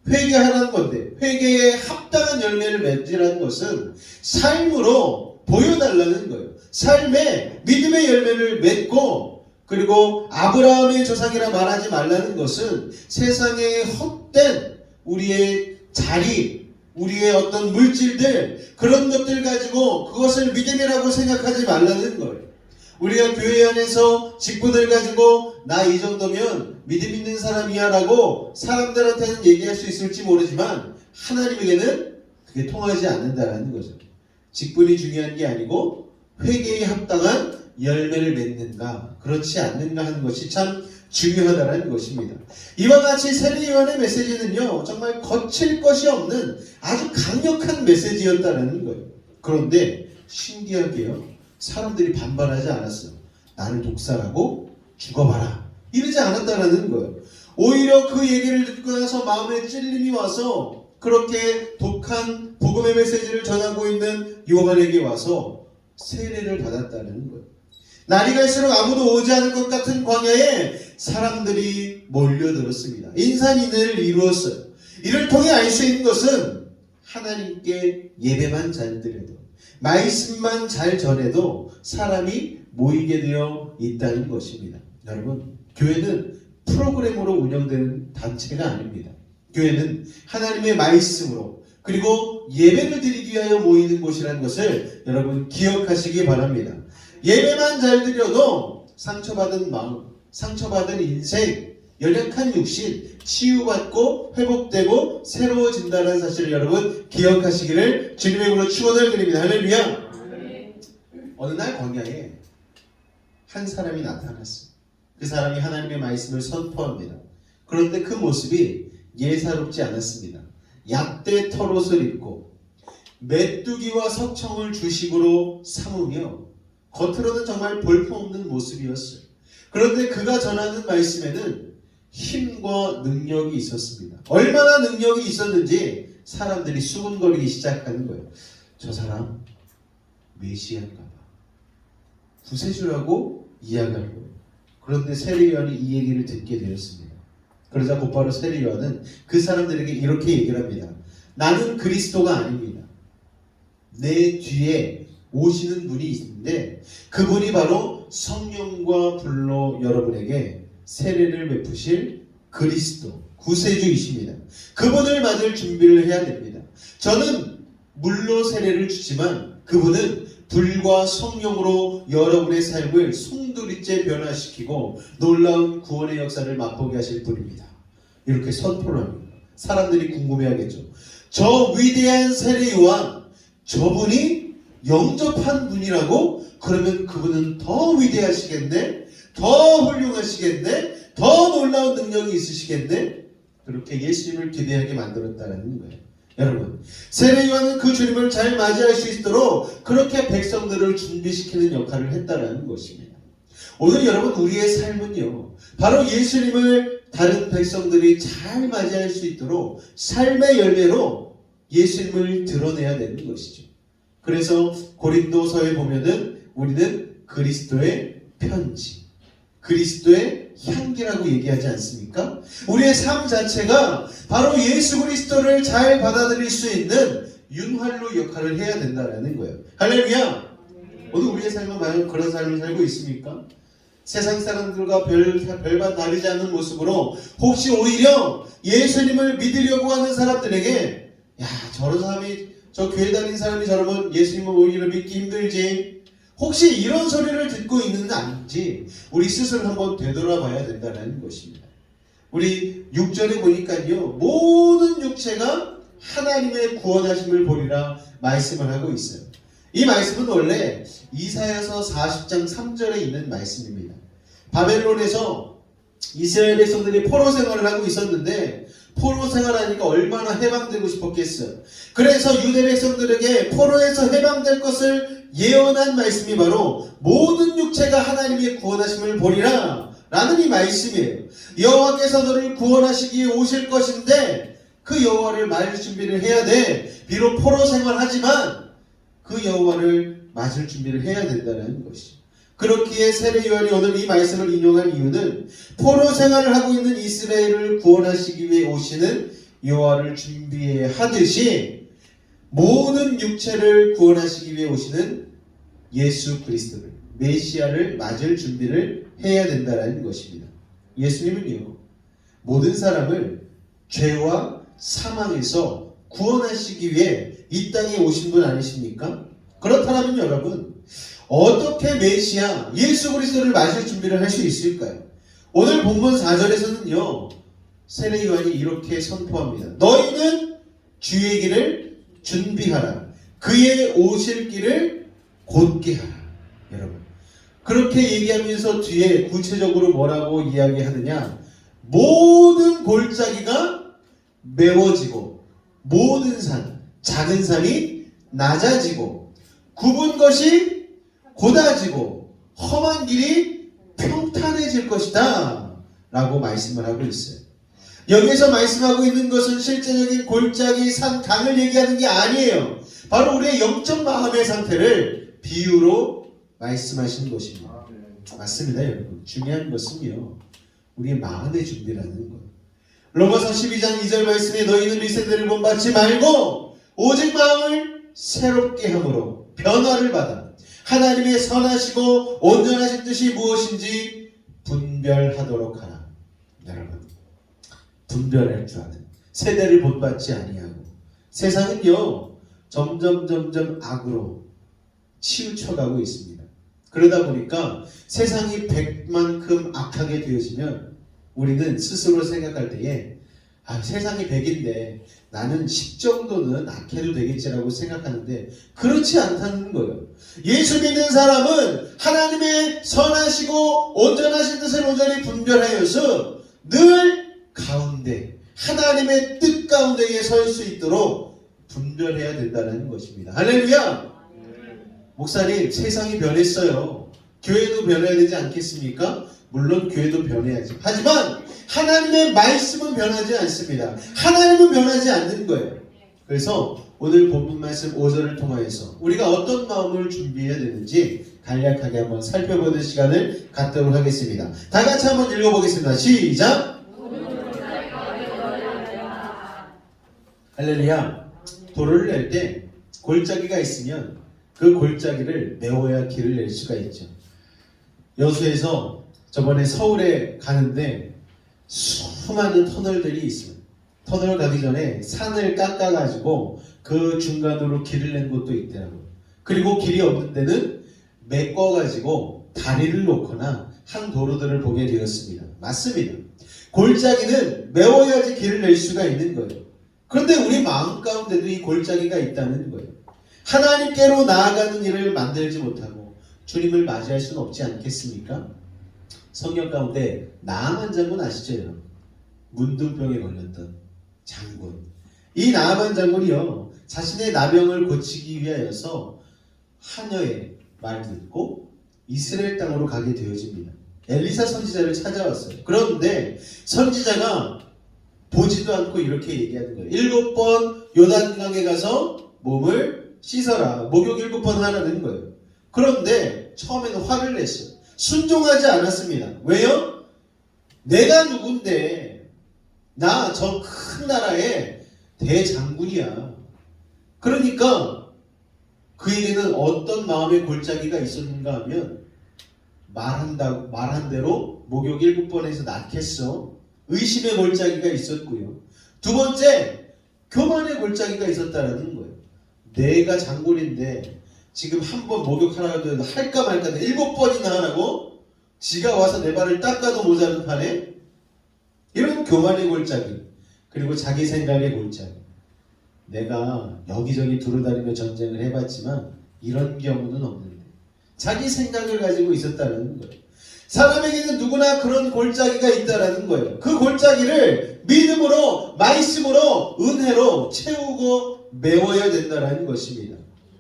회개하라는 건데, 회개에 합당한 열매를 맺으라는 것은 삶으로 보여달라는 거예요. 삶에 믿음의 열매를 맺고, 그리고 아브라함의 조상이라 말하지 말라는 것은 세상의 헛된 우리의 자리, 우리의 어떤 물질들, 그런 것들 가지고 그것을 믿음이라고 생각하지 말라는 거예요. 우리가 교회 안에서 직분을 가지고 나 이 정도면 믿음 있는 사람이야 라고 사람들한테는 얘기할 수 있을지 모르지만 하나님에게는 그게 통하지 않는다라는 거죠. 직분이 중요한 게 아니고 회개에 합당한 열매를 맺는가 그렇지 않는가 하는 것이 참 중요하다는 것입니다. 이와 같이 세례 요한의 메시지는요 정말 거칠 것이 없는 아주 강력한 메시지였다는 거예요. 그런데 신기하게요 사람들이 반발하지 않았어요. 나를 독사라고 죽어봐라 이러지 않았다는 거예요. 오히려 그 얘기를 듣고 나서 마음에 찔림이 와서 그렇게 독한 복음의 메시지를 전하고 있는 요한에게 와서 세례를 받았다는 거예요. 날이 갈수록 아무도 오지 않을 것 같은 광야에 사람들이 몰려들었습니다. 인산인해를 이루었어요. 이를 통해 알 수 있는 것은 하나님께 예배만 잘 드려도 말씀만 잘 전해도 사람이 모이게 되어 있다는 것입니다. 여러분, 교회는 프로그램으로 운영되는 단체가 아닙니다. 교회는 하나님의 말씀으로 그리고 예배를 드리기 위하여 모이는 곳이라는 것을 여러분 기억하시기 바랍니다. 예배만 잘 드려도 상처받은 마음, 상처받은 인생, 연약한 육신 치유받고 회복되고 새로워진다는 사실을 여러분 기억하시기를 주님의 이름으로 축원을 드립니다. 할렐루야. 어느 날 광야에 한 사람이 나타났어요. 그 사람이 하나님의 말씀을 선포합니다. 그런데 그 모습이 예사롭지 않았습니다. 약대 털옷을 입고 메뚜기와 석청을 주식으로 삼으며 겉으로는 정말 볼품없는 모습이었어요. 그런데 그가 전하는 말씀에는 힘과 능력이 있었습니다. 얼마나 능력이 있었는지 사람들이 수군거리기 시작하는 거예요. 저 사람 메시아인가 봐. 구세주라고 이야기하고, 그런데 세례요한이 이 얘기를 듣게 되었습니다. 그러자 곧바로 세례요한은 그 사람들에게 이렇게 얘기를 합니다. 나는 그리스도가 아닙니다. 내 뒤에 오시는 분이 있는데 그분이 바로 성령과 불로 여러분에게 세례를 베푸실 그리스도, 구세주이십니다. 그분을 맞을 준비를 해야 됩니다. 저는 물로 세례를 주지만 그분은 불과 성령으로 여러분의 삶을 송두리째 변화시키고 놀라운 구원의 역사를 맛보게 하실 분입니다. 이렇게 선포를 합니다. 사람들이 궁금해하겠죠. 저 위대한 세례요한, 저분이 영접한 분이라고? 그러면 그분은 더 위대하시겠네? 더 훌륭하시겠네? 더 놀라운 능력이 있으시겠네? 그렇게 예수님을 기대하게 만들었다는 거예요. 여러분, 세례요한은 그 주님을 잘 맞이할 수 있도록 그렇게 백성들을 준비시키는 역할을 했다는 것입니다. 오늘 여러분, 우리의 삶은요, 바로 예수님을 다른 백성들이 잘 맞이할 수 있도록 삶의 열매로 예수님을 드러내야 되는 것이죠. 그래서 고린도서에 보면은 우리는 그리스도의 편지, 그리스도의 향기라고 얘기하지 않습니까? 우리의 삶 자체가 바로 예수 그리스도를 잘 받아들일 수 있는 윤활로 역할을 해야 된다는 거예요. 할렐루야! 오늘 우리의 삶은 과연 그런 삶을 살고 있습니까? 세상 사람들과 별반 다르지 않은 모습으로 혹시 오히려 예수님을 믿으려고 하는 사람들에게, 야, 저런 사람이, 저 교회 다니는 사람이 저러면 예수님을 오히려 믿기 힘들지, 혹시 이런 소리를 듣고 있는 건 아닌지 우리 스스로 한번 되돌아봐야 된다는 것입니다. 우리 6절에 보니까요, 모든 육체가 하나님의 구원하심을 보리라 말씀을 하고 있어요. 이 말씀은 원래 이사야서 40장 3절에 있는 말씀입니다. 바벨론에서 이스라엘 백성들이 포로 생활을 하고 있었는데 포로 생활하니까 얼마나 해방되고 싶었겠어요. 그래서 유대 백성들에게 포로에서 해방될 것을 예언한 말씀이 바로 모든 육체가 하나님의 구원하심을 보리라 라는 이 말씀이에요. 여호와께서 너를 구원하시기 위해 오실 것인데 그 여호와를 맞을 준비를 해야 돼. 비록 포로 생활하지만 그 여호와를 맞을 준비를 해야 된다는 것이죠. 그렇기에 세례 요한이 오늘 이 말씀을 인용한 이유는 포로 생활을 하고 있는 이스라엘을 구원하시기 위해 오시는 여호와를 준비해야 하듯이 모든 육체를 구원하시기 위해 오시는 예수 그리스도를, 메시아를 맞을 준비를 해야 된다는 것입니다. 예수님은요, 모든 사람을 죄와 사망에서 구원하시기 위해 이 땅에 오신 분 아니십니까? 그렇다면 여러분, 어떻게 메시아 예수 그리스도를 맞을 준비를 할 수 있을까요? 오늘 본문 4절에서는요, 세례 요한이 이렇게 선포합니다. 너희는 주의 길을 준비하라. 그의 오실 길을 곧게 하라. 여러분, 그렇게 얘기하면서 뒤에 구체적으로 뭐라고 이야기하느냐? 모든 골짜기가 메워지고 모든 산, 작은 산이 낮아지고 굽은 것이 곧아지고 험한 길이 평탄해질 것이다 라고 말씀을 하고 있어요. 여기서 말씀하고 있는 것은 실제적인 골짜기, 산, 강을 얘기하는 게 아니에요. 바로 우리의 영적 마음의 상태를 비유로 말씀하시는 것입니다. 맞습니다, 여러분. 중요한 것은요, 우리의 마음의 준비라는 거예요. 로마서 12장 2절 말씀에 너희는 이 세대를 본받지 말고 오직 마음을 새롭게 함으로 변화를 받아 하나님의 선하시고 온전하신 뜻이 무엇인지 분별하도록 하라. 여러분, 분별할 줄 아는 세대를 본받지 아니하고 세상은요 점점 악으로 치우쳐가고 있습니다. 그러다 보니까 세상이 100만큼 악하게 되어지면 우리는 스스로 생각할 때에 세상이 100인데 나는 10 정도는 악해도 되겠지라고 생각하는데 그렇지 않다는 거예요. 예수 믿는 사람은 하나님의 선하시고 온전하신 뜻을 온전히 분별하여서 늘 가운데 하나님의 뜻 가운데에 설 수 있도록 분별해야 된다는 것입니다. 할렐루야! 목사님, 세상이 변했어요. 교회도 변해야 되지 않겠습니까? 물론 교회도 변해야지. 하지만 하나님의 말씀은 변하지 않습니다. 하나님은 변하지 않는 거예요. 그래서 오늘 본문 말씀 5절을 통하여서 우리가 어떤 마음을 준비해야 되는지 간략하게 한번 살펴보는 시간을 갖도록 하겠습니다. 다 같이 한번 읽어보겠습니다. 시작! 할렐루야. 돌을 낼 때 골짜기가 있으면 그 골짜기를 메워야 길을 낼 수가 있죠. 여수에서 저번에 서울에 가는데 수많은 터널들이 있어요. 터널 가기 전에 산을 깎아가지고 그 중간으로 길을 낸 곳도 있더라고요. 그리고 길이 없는 데는 메꿔가지고 다리를 놓거나 한 도로들을 보게 되었습니다. 맞습니다. 골짜기는 메워야지 길을 낼 수가 있는 거예요. 그런데 우리 마음 가운데도 이 골짜기가 있다는 거예요. 하나님께로 나아가는 일을 만들지 못하고 주님을 맞이할 수는 없지 않겠습니까? 성경 가운데 나아만 장군 아시죠, 여러분? 문둥병에 걸렸던 장군. 이 나아만 장군이요, 자신의 나병을 고치기 위하여서 하녀의 말을 듣고 이스라엘 땅으로 가게 되어집니다. 엘리사 선지자를 찾아왔어요. 그런데 선지자가 보지도 않고 이렇게 얘기하는 거예요. 7번 요단강에 가서 몸을 씻어라. 목욕 7번 하라는 거예요. 그런데 처음에는 화를 냈어요. 순종하지 않았습니다. 왜요? 내가 누군데, 나 저 큰 나라의 대장군이야. 그러니까 그에게는 어떤 마음의 골짜기가 있었는가 하면 말한 대로 목욕 7번에서 낫겠어. 의심의 골짜기가 있었고요. 두 번째, 교만의 골짜기가 있었다는 거예요. 내가 장군인데 지금 한 번 목욕하라고 해도 할까 말까 7번이나 하라고? 지가 와서 내 발을 닦아도 모자른 판에? 이런 교만의 골짜기, 그리고 자기 생각의 골짜기. 내가 여기저기 두루다니며 전쟁을 해봤지만 이런 경우는 없는데, 자기 생각을 가지고 있었다는 거예요. 사람에게는 누구나 그런 골짜기가 있다라는 거예요. 그 골짜기를 믿음으로, 말씀으로, 은혜로 채우고 메워야 된다라는 것입니다.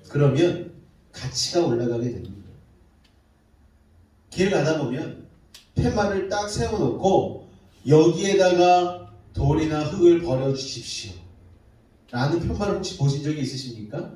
그러면 가치가 올라가게 됩니다. 길 가다 보면 팻말을 딱 세워놓고 여기에다가 돌이나 흙을 버려주십시오 라는 팻말을 혹시 보신 적이 있으십니까?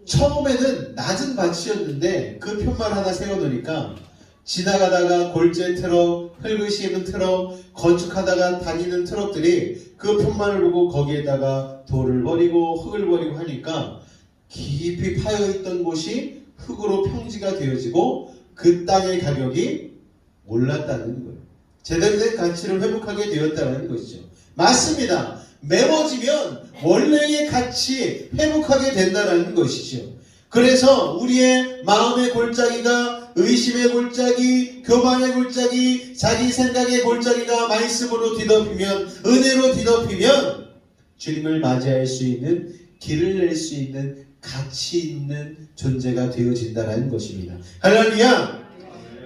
처음에는 낮은 밭이었는데 그 팻말 하나 세워놓으니까 지나가다가 골재 트럭, 흙을 씌우는 트럭, 건축하다가 다니는 트럭들이 그 팻말을 보고 거기에다가 돌을 버리고 흙을 버리고 하니까 깊이 파여있던 곳이 흙으로 평지가 되어지고 그 땅의 가격이 올랐다는 거예요. 제대로 된 가치를 회복하게 되었다는 것이죠. 맞습니다. 메워지면 원래의 가치 회복하게 된다는 것이죠. 그래서 우리의 마음의 골짜기가 의심의 골짜기, 교만의 골짜기, 자기 생각의 골짜기가 말씀으로 뒤덮이면, 은혜로 뒤덮이면 주님을 맞이할 수 있는, 길을 낼 수 있는, 가치 있는 존재가 되어진다는 것입니다. 할렐루야!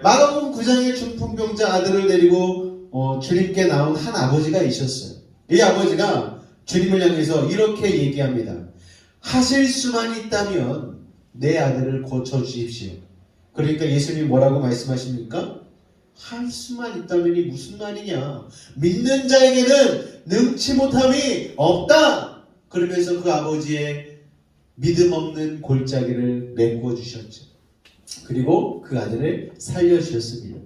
마가복음 9장의 중풍병자 아들을 데리고 주님께 나온 한 아버지가 있었어요. 이 아버지가 주님을 향해서 이렇게 얘기합니다. 하실 수만 있다면 내 아들을 고쳐주십시오. 그러니까 예수님이 뭐라고 말씀하십니까? 할 수만 있다면이 무슨 말이냐? 믿는 자에게는 능치 못함이 없다. 그러면서 그 아버지의 믿음 없는 골짜기를 메꾸어 주셨죠. 그리고 그 아들을 살려주셨습니다.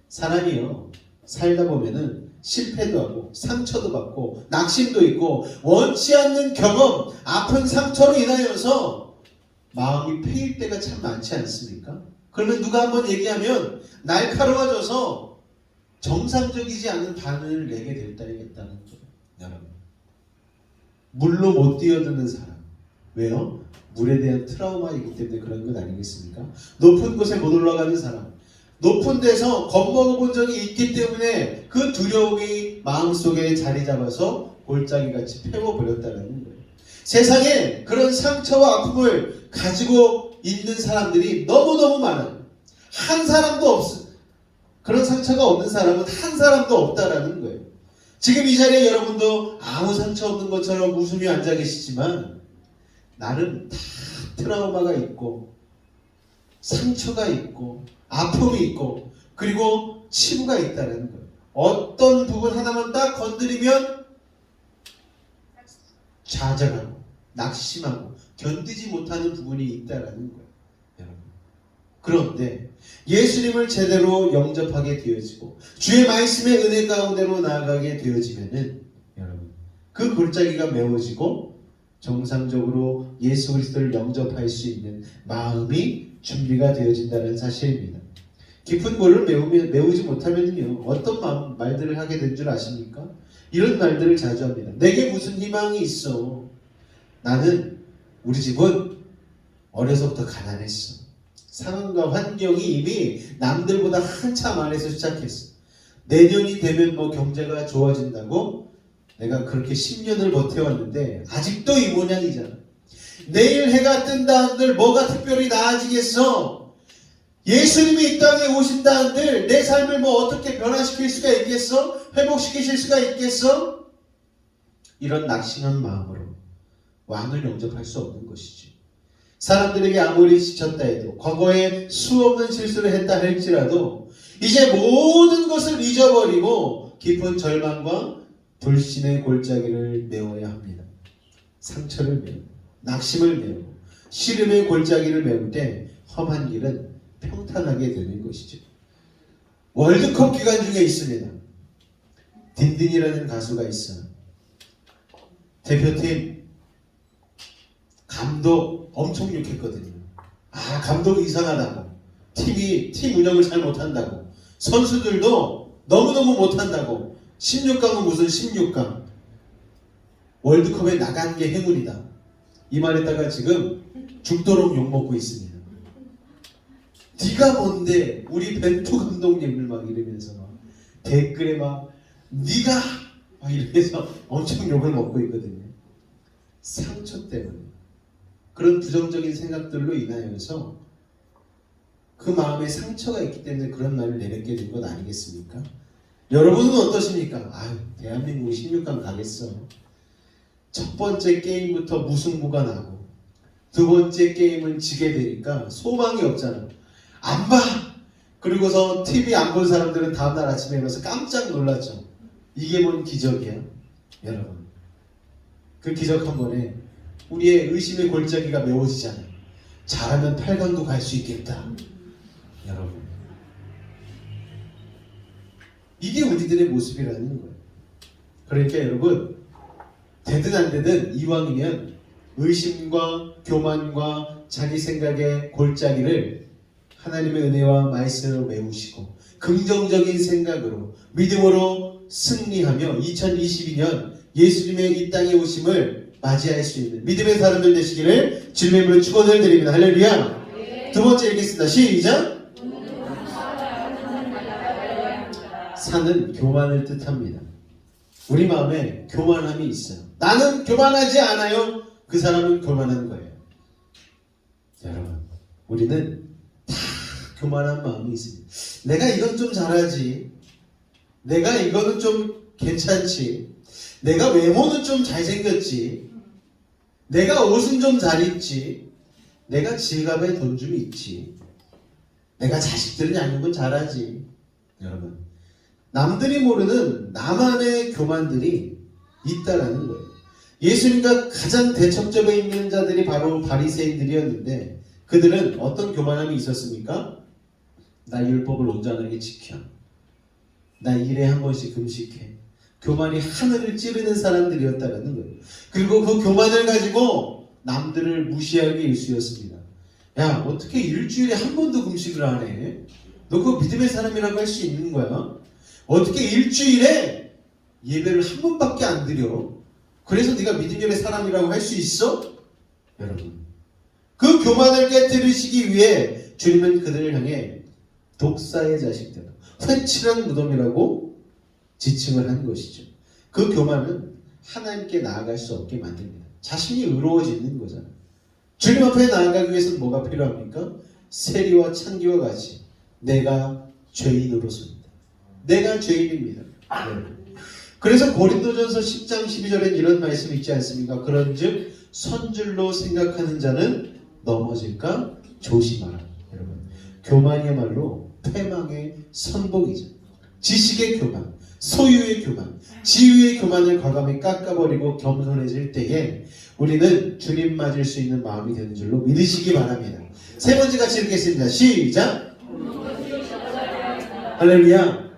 사람이요, 살다 보면은 실패도 하고 상처도 받고 낙심도 있고 원치 않는 경험, 아픈 상처로 인하여서 마음이 패일 때가 참 많지 않습니까? 그러면 누가 한번 얘기하면 날카로워져서 정상적이지 않은 반응을 내게 될 때가 있다는 거예요. 여러분, 물로 못 뛰어드는 사람, 왜요? 물에 대한 트라우마이기 때문에 그런 것 아니겠습니까? 높은 곳에 못 올라가는 사람, 높은 데서 겁먹어 본 적이 있기 때문에 그 두려움이 마음속에 자리 잡아서 골짜기같이 패워버렸다는 거예요. 세상에 그런 상처와 아픔을 가지고 있는 사람들이 너무너무 많아요. 한 사람도 없어. 그런 상처가 없는 사람은 한 사람도 없다라는 거예요. 지금 이 자리에 여러분도 아무 상처 없는 것처럼 웃으며 앉아 계시지만 나는 다 트라우마가 있고 상처가 있고 아픔이 있고 그리고 치부가 있다는 거예요. 어떤 부분 하나만 딱 건드리면 좌절하고 낙심하고 견디지 못하는 부분이 있다라는 거예요, 여러분. 그런데 예수님을 제대로 영접하게 되어지고 주의 말씀의 은혜 가운데로 나아가게 되어지면은 여러분 그 골짜기가 메워지고 정상적으로 예수 그리스도를 영접할 수 있는 마음이 준비가 되어진다는 사실입니다. 깊은 골을 메우지 못하면요 어떤 말들을 하게 된 줄 아십니까? 이런 말들을 자주 합니다. 내게 무슨 희망이 있어? 나는 우리 집은 어려서부터 가난했어. 상황과 환경이 이미 남들보다 한참 아래서 시작했어. 내년이 되면 뭐 경제가 좋아진다고 내가 그렇게 10년을 버텨왔는데 아직도 이 모양이잖아. 내일 해가 뜬다 한들 뭐가 특별히 나아지겠어? 예수님이 이 땅에 오신다 한들 내 삶을 뭐 어떻게 변화시킬 수가 있겠어? 회복시키실 수가 있겠어? 이런 낙심한 마음으로 왕을 영접할 수 없는 것이죠. 사람들에게 아무리 지쳤다 해도 과거에 수없는 실수를 했다 할지라도 이제 모든 것을 잊어버리고 깊은 절망과 불신의 골짜기를 메워야 합니다. 상처를 메우고 낙심을 메우고 시름의 골짜기를 메울 때 험한 길은 평탄하게 되는 것이죠. 월드컵 기간 중에 있습니다. 딘딘이라는 가수가 있어요. 대표팀 감독 엄청 욕했거든요. 아, 감독이 이상하다고. 팀 운영을 잘 못한다고. 선수들도 너무너무 못한다고. 16강은 무슨 16강. 월드컵에 나간 게 행운이다. 이 말에다가 지금 죽도록 욕먹고 있습니다. 네가 뭔데 우리 벤투 감독님을 막 이러면서 막 댓글에 막 네가 막 이러면서 엄청 욕을 먹고 있거든요. 상처 때문에 그런 부정적인 생각들로 인하여서 그 마음에 상처가 있기 때문에 그런 말을 내뱉게 된 것 아니겠습니까? 여러분은 어떠십니까? 아유, 대한민국이 16강 가겠어. 첫 번째 게임부터 무승부가 나고 두 번째 게임은 지게 되니까 소망이 없잖아. 안 봐! 그리고서 TV 안 본 사람들은 다음날 아침에 일어나서 깜짝 놀랐죠. 이게 뭔 기적이야? 여러분, 그 기적 한 번에 우리의 의심의 골짜기가 메워지잖아요. 잘하면 8강도 갈 수 있겠다. 여러분, 이게 우리들의 모습이라는 거예요. 그러니까 여러분, 되든 안 되든 이왕이면 의심과 교만과 자기 생각의 골짜기를 하나님의 은혜와 말씀으로 메우시고 긍정적인 생각으로 믿음으로 승리하며 2022년 예수님의 이 땅에 오심을 맞이할 수 있는 믿음의 사람들 되시기를 주님의 이름으로 축원을 드립니다. 할렐루야. 두 번째 읽겠습니다. 시작. 산은 교만을 뜻합니다. 우리 마음에 교만함이 있어요. 나는 교만하지 않아요. 그 사람은 교만한 거예요. 여러분, 우리는 다 교만한 마음이 있습니다. 내가 이건 좀 잘하지. 내가 이거는 좀 괜찮지. 내가 외모는 좀 잘생겼지. 내가 옷은 좀 잘 입지. 내가 지갑에 돈 좀 있지. 내가 자식들은 양육은 건 잘하지. 여러분, 남들이 모르는 나만의 교만들이 있다라는 거예요. 예수님과 가장 대척점에 있는 자들이 바로 바리새인들이었는데 그들은 어떤 교만함이 있었습니까? 나 율법을 온전하게 지켜. 나 일에 한 번씩 금식해. 교만이 하늘을 찌르는 사람들이었다라는 거예요. 그리고 그 교만을 가지고 남들을 무시하게 일쑤였습니다. 야, 어떻게 일주일에 한 번도 금식을 안 해? 너 그거 믿음의 사람이라고 할 수 있는 거야? 어떻게 일주일에 예배를 한 번밖에 안 드려? 그래서 네가 믿음의 사람이라고 할 수 있어? 여러분, 그 교만을 깨뜨리시기 위해 주님은 그들을 향해 독사의 자식들, 회칠한 무덤이라고 지칭을 한 것이죠. 그 교만은 하나님께 나아갈 수 없게 만듭니다. 자신이 의로워지는 거잖아요. 주님 앞에 나아가기 위해서는 뭐가 필요합니까? 세리와 창기와 같이 내가 죄인으로서입니다. 내가 죄인입니다. 네. 그래서 고린도전서 10장 12절엔 이런 말씀이 있지 않습니까? 그런즉 선줄로 생각하는 자는 넘어질까 조심하라. 여러분, 교만이야말로 패망의 선복이죠. 지식의 교만, 소유의 교만, 지유의 교만을 과감히 깎아버리고 겸손해질 때에 우리는 주님 맞을 수 있는 마음이 되는 줄로 믿으시기 바랍니다. 세 번째 같이 읽겠습니다. 시작! 할렐루야!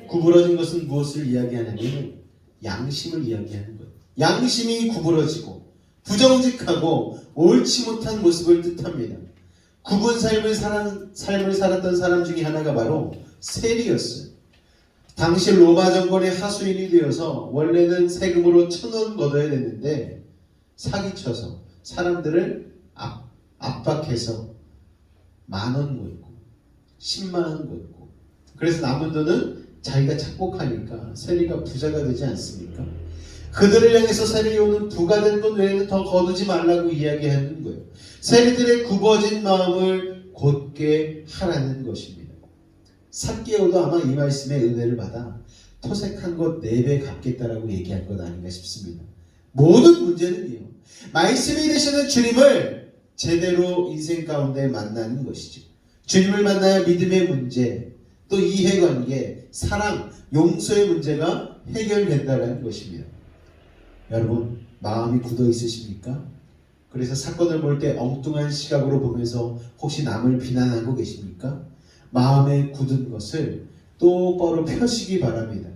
구부러진 것은 무엇을 이야기하냐면 양심을 이야기하는 거예요. 양심이 구부러지고 부정직하고 옳지 못한 모습을 뜻합니다. 굽은 삶을 살았던 사람 중에 하나가 바로 세리였어요. 당시 로마 정권의 하수인이 되어서 원래는 세금으로 1,000원 걷어야 됐는데 사기쳐서 사람들을 압박해서 10,000원 걷고 100,000원 걷고, 그래서 남은 돈은 자기가 착복하니까 세리가 부자가 되지 않습니까? 그들을 향해서 세리오는 부가 된 것 외에는 더 거두지 말라고 이야기하는 거예요. 세리들의 굽어진 마음을 곧게 하라는 것입니다. 삭개오도 아마 이 말씀의 은혜를 받아 토색한 것 4배 갚겠다라고 얘기할 것 아닌가 싶습니다. 모든 문제는요, 말씀이 되시는 주님을 제대로 인생 가운데 만나는 것이죠. 주님을 만나야 믿음의 문제, 또 이해관계, 사랑, 용서의 문제가 해결된다는 것입니다. 여러분, 마음이 굳어 있으십니까? 그래서 사건을 볼 때 엉뚱한 시각으로 보면서 혹시 남을 비난하고 계십니까? 마음에 굳은 것을 똑바로 펴시기 바랍니다.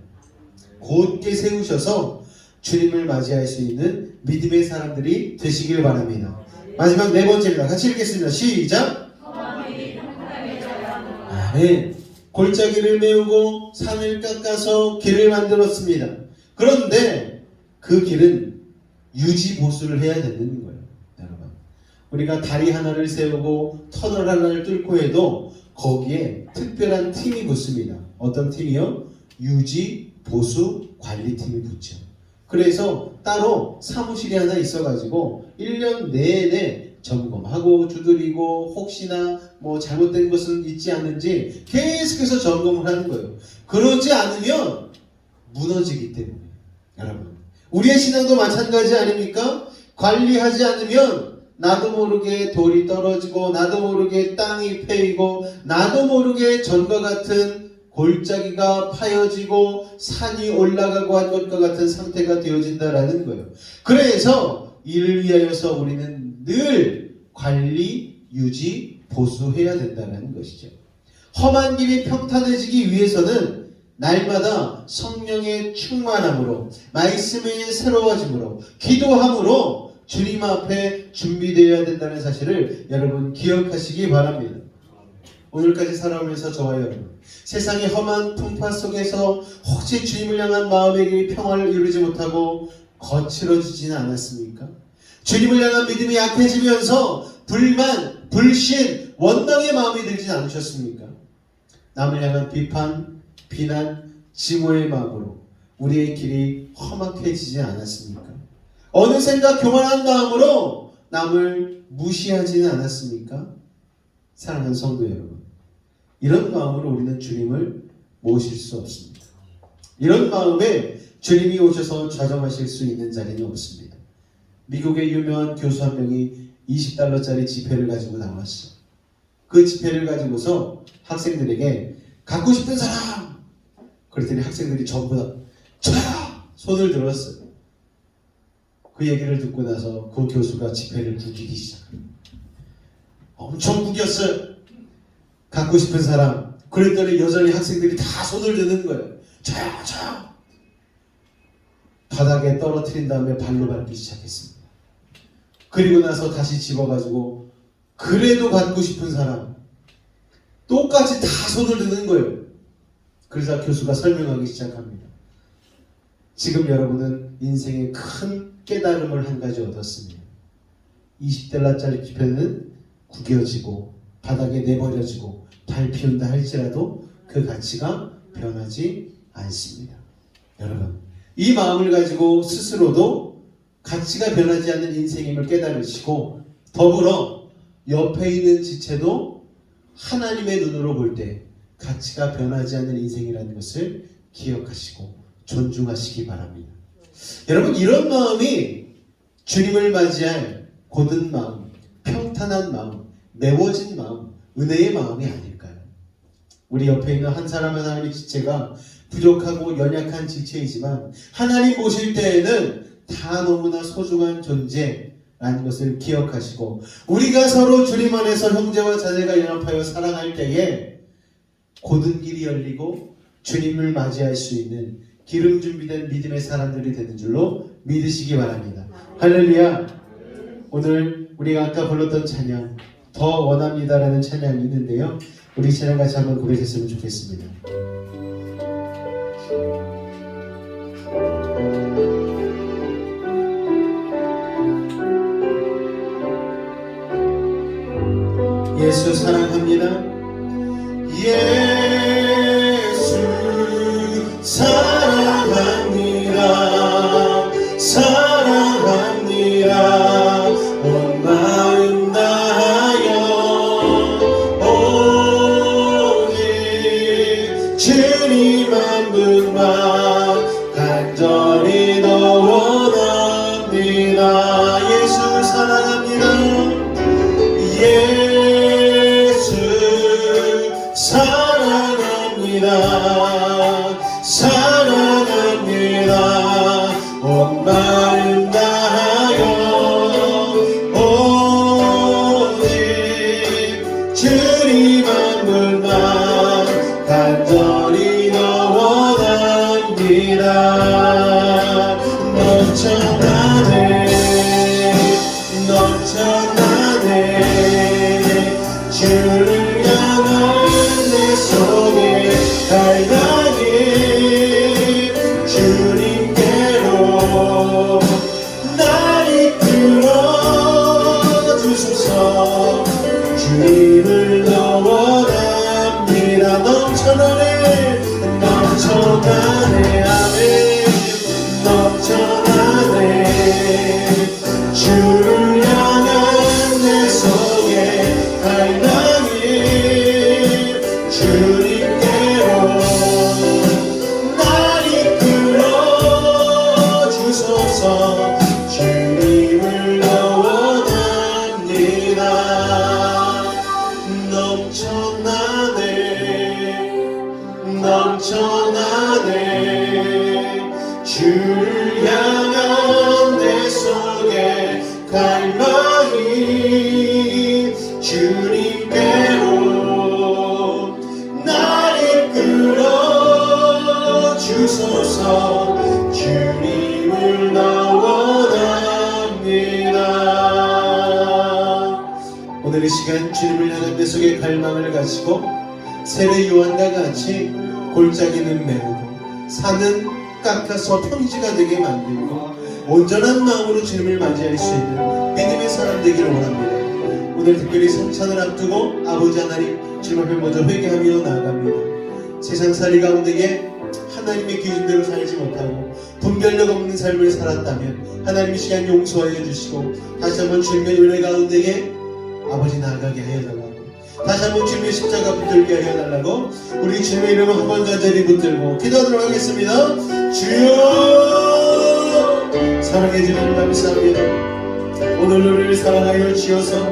곧게 세우셔서 주님을 맞이할 수 있는 믿음의 사람들이 되시길 바랍니다. 마지막 4번째입니다. 같이 읽겠습니다. 시작! 아멘. 골짜기를 메우고 산을 깎아서 길을 만들었습니다. 그런데 그 길은 유지보수를 해야 되는 거예요. 여러분, 우리가 다리 하나를 세우고 터널 하나를 뚫고 해도 거기에 특별한 팀이 붙습니다. 어떤 팀이요? 유지보수관리팀이 붙죠. 그래서 따로 사무실이 하나 있어가지고 1년 내내 점검하고 두드리고 혹시나 뭐 잘못된 것은 있지 않은지 계속해서 점검을 하는 거예요. 그러지 않으면 무너지기 때문에. 여러분, 우리의 신앙도 마찬가지 아닙니까? 관리하지 않으면 나도 모르게 돌이 떨어지고 나도 모르게 땅이 패이고 나도 모르게 전과 같은 골짜기가 파여지고 산이 올라가고 한 것과 같은 상태가 되어진다라는 거예요. 그래서 이를 위하여서 우리는 늘 관리, 유지, 보수해야 된다는 것이죠. 험한 길이 평탄해지기 위해서는 날마다 성령의 충만함으로, 말씀의 새로워짐으로, 기도함으로 주님 앞에 준비되어야 된다는 사실을 여러분 기억하시기 바랍니다. 오늘까지 살아오면서 저와 여러분, 세상의 험한 풍파 속에서 혹시 주님을 향한 마음의 길이 평화를 이루지 못하고 거칠어지지는 않았습니까? 주님을 향한 믿음이 약해지면서 불만, 불신, 원망의 마음이 들지 않으셨습니까? 남을 향한 비판, 비난, 증오의 마음으로 우리의 길이 험악해지지 않았습니까? 어느샌가 교만한 마음으로 남을 무시하지는 않았습니까? 사랑하는 성도 여러분, 이런 마음으로 우리는 주님을 모실 수 없습니다. 이런 마음에 주님이 오셔서 좌정하실 수 있는 자리는 없습니다. 미국의 유명한 교수 한 명이 $20짜리 지폐를 가지고 나왔어. 그 지폐를 가지고서 학생들에게 갖고 싶은 사람! 그랬더니 학생들이 전부 다 저요! 손을 들었어요. 그 얘기를 듣고 나서 그 교수가 지폐를 구기기 시작합니다. 엄청 구겼어요. 갖고 싶은 사람. 그랬더니 여전히 학생들이 다 손을 드는 거예요. 저요! 저요! 바닥에 떨어뜨린 다음에 발로 밟기 시작했습니다. 그리고 나서 다시 집어가지고 그래도 갖고 싶은 사람 똑같이 다 손을 드는 거예요. 그래서 교수가 설명하기 시작합니다. 지금 여러분은 인생의 큰 깨달음을 한 가지 얻었습니다. $20짜리 지폐는 구겨지고 바닥에 내버려지고 밟히운다 할지라도 그 가치가 변하지 않습니다. 여러분, 이 마음을 가지고 스스로도 가치가 변하지 않는 인생임을 깨달으시고, 더불어 옆에 있는 지체도 하나님의 눈으로 볼 때 가치가 변하지 않는 인생이라는 것을 기억하시고 존중하시기 바랍니다. 여러분, 이런 마음이 주님을 맞이할 곧은 마음, 평탄한 마음, 메워진 마음, 은혜의 마음이 아닐까요? 우리 옆에 있는 한 사람 한 사람의 지체가 부족하고 연약한 지체이지만 하나님 보실 때에는 다 너무나 소중한 존재라는 것을 기억하시고, 우리가 서로 주님 안에서 형제와 자매가 연합하여 사랑할 때에 고든 길이 열리고 주님을 맞이할 수 있는 기름 준비된 믿음의 사람들이 되는 줄로 믿으시기 바랍니다. 할렐루야. 오늘 우리가 아까 불렀던 찬양, 더 원합니다라는 찬양이 있는데요, 우리 찬양 같이 한번 고백했으면 좋겠습니다. 예수 사랑합니다. 예수 사랑합니다. 사랑합니다. 온 마음 다하여 오직 주님 한 분만 간절히 더 원합니다. 예수 사랑합니다. 예수 사랑합니다. 사랑합니다. 온 마음 다하여 오직 주님 한 분만 간절히 더 원합니다. 넘쳐나네 넘쳐나네 주를 향한 내 속에 갈망이 주님께로 날 이끌어 주소서. 주님을 더 원합니다. 넘쳐나네 넘쳐나네 아멘 넘쳐나네 주를 향한 내 속에 갈망이 주님께로 날 이끌어 주소서. 주님을 더 원합니다. 넘쳐나네 넘쳐나네 주를 향한 내 속에 갈망이 주님께로 날 이끌어 주소서. 주님을 더 원합니다. 오늘 이 시간 주님을 향한 내 속에 갈망을 가지고 세례 요한과 같이 골짜기는 메우고 산은 깎아서 평지가 되게 만들고 온전한 마음으로 주님을 맞이할 수 있는 믿음의 사람 되기를 원합니다. 오늘 특별히 성찬을 앞두고 아버지 하나님 주님 앞에 먼저 회개하며 나아갑니다. 세상살이 가운데에 하나님의 기준대로 살지 못하고 분별력 없는 삶을 살았다면 하나님 이 시간 용서하여 주시고 다시 한번 주님의 은혜 가운데에 아버지 나아가게 하여 달라고, 다시 한번 주님의 십자가 붙들게 하여 달라고 우리 주님의 이름을 한 번 간절히 붙들고 기도하도록 하겠습니다. 주여 사랑해 주님 감사합니다. 오늘 우리를 사랑하여 주셔서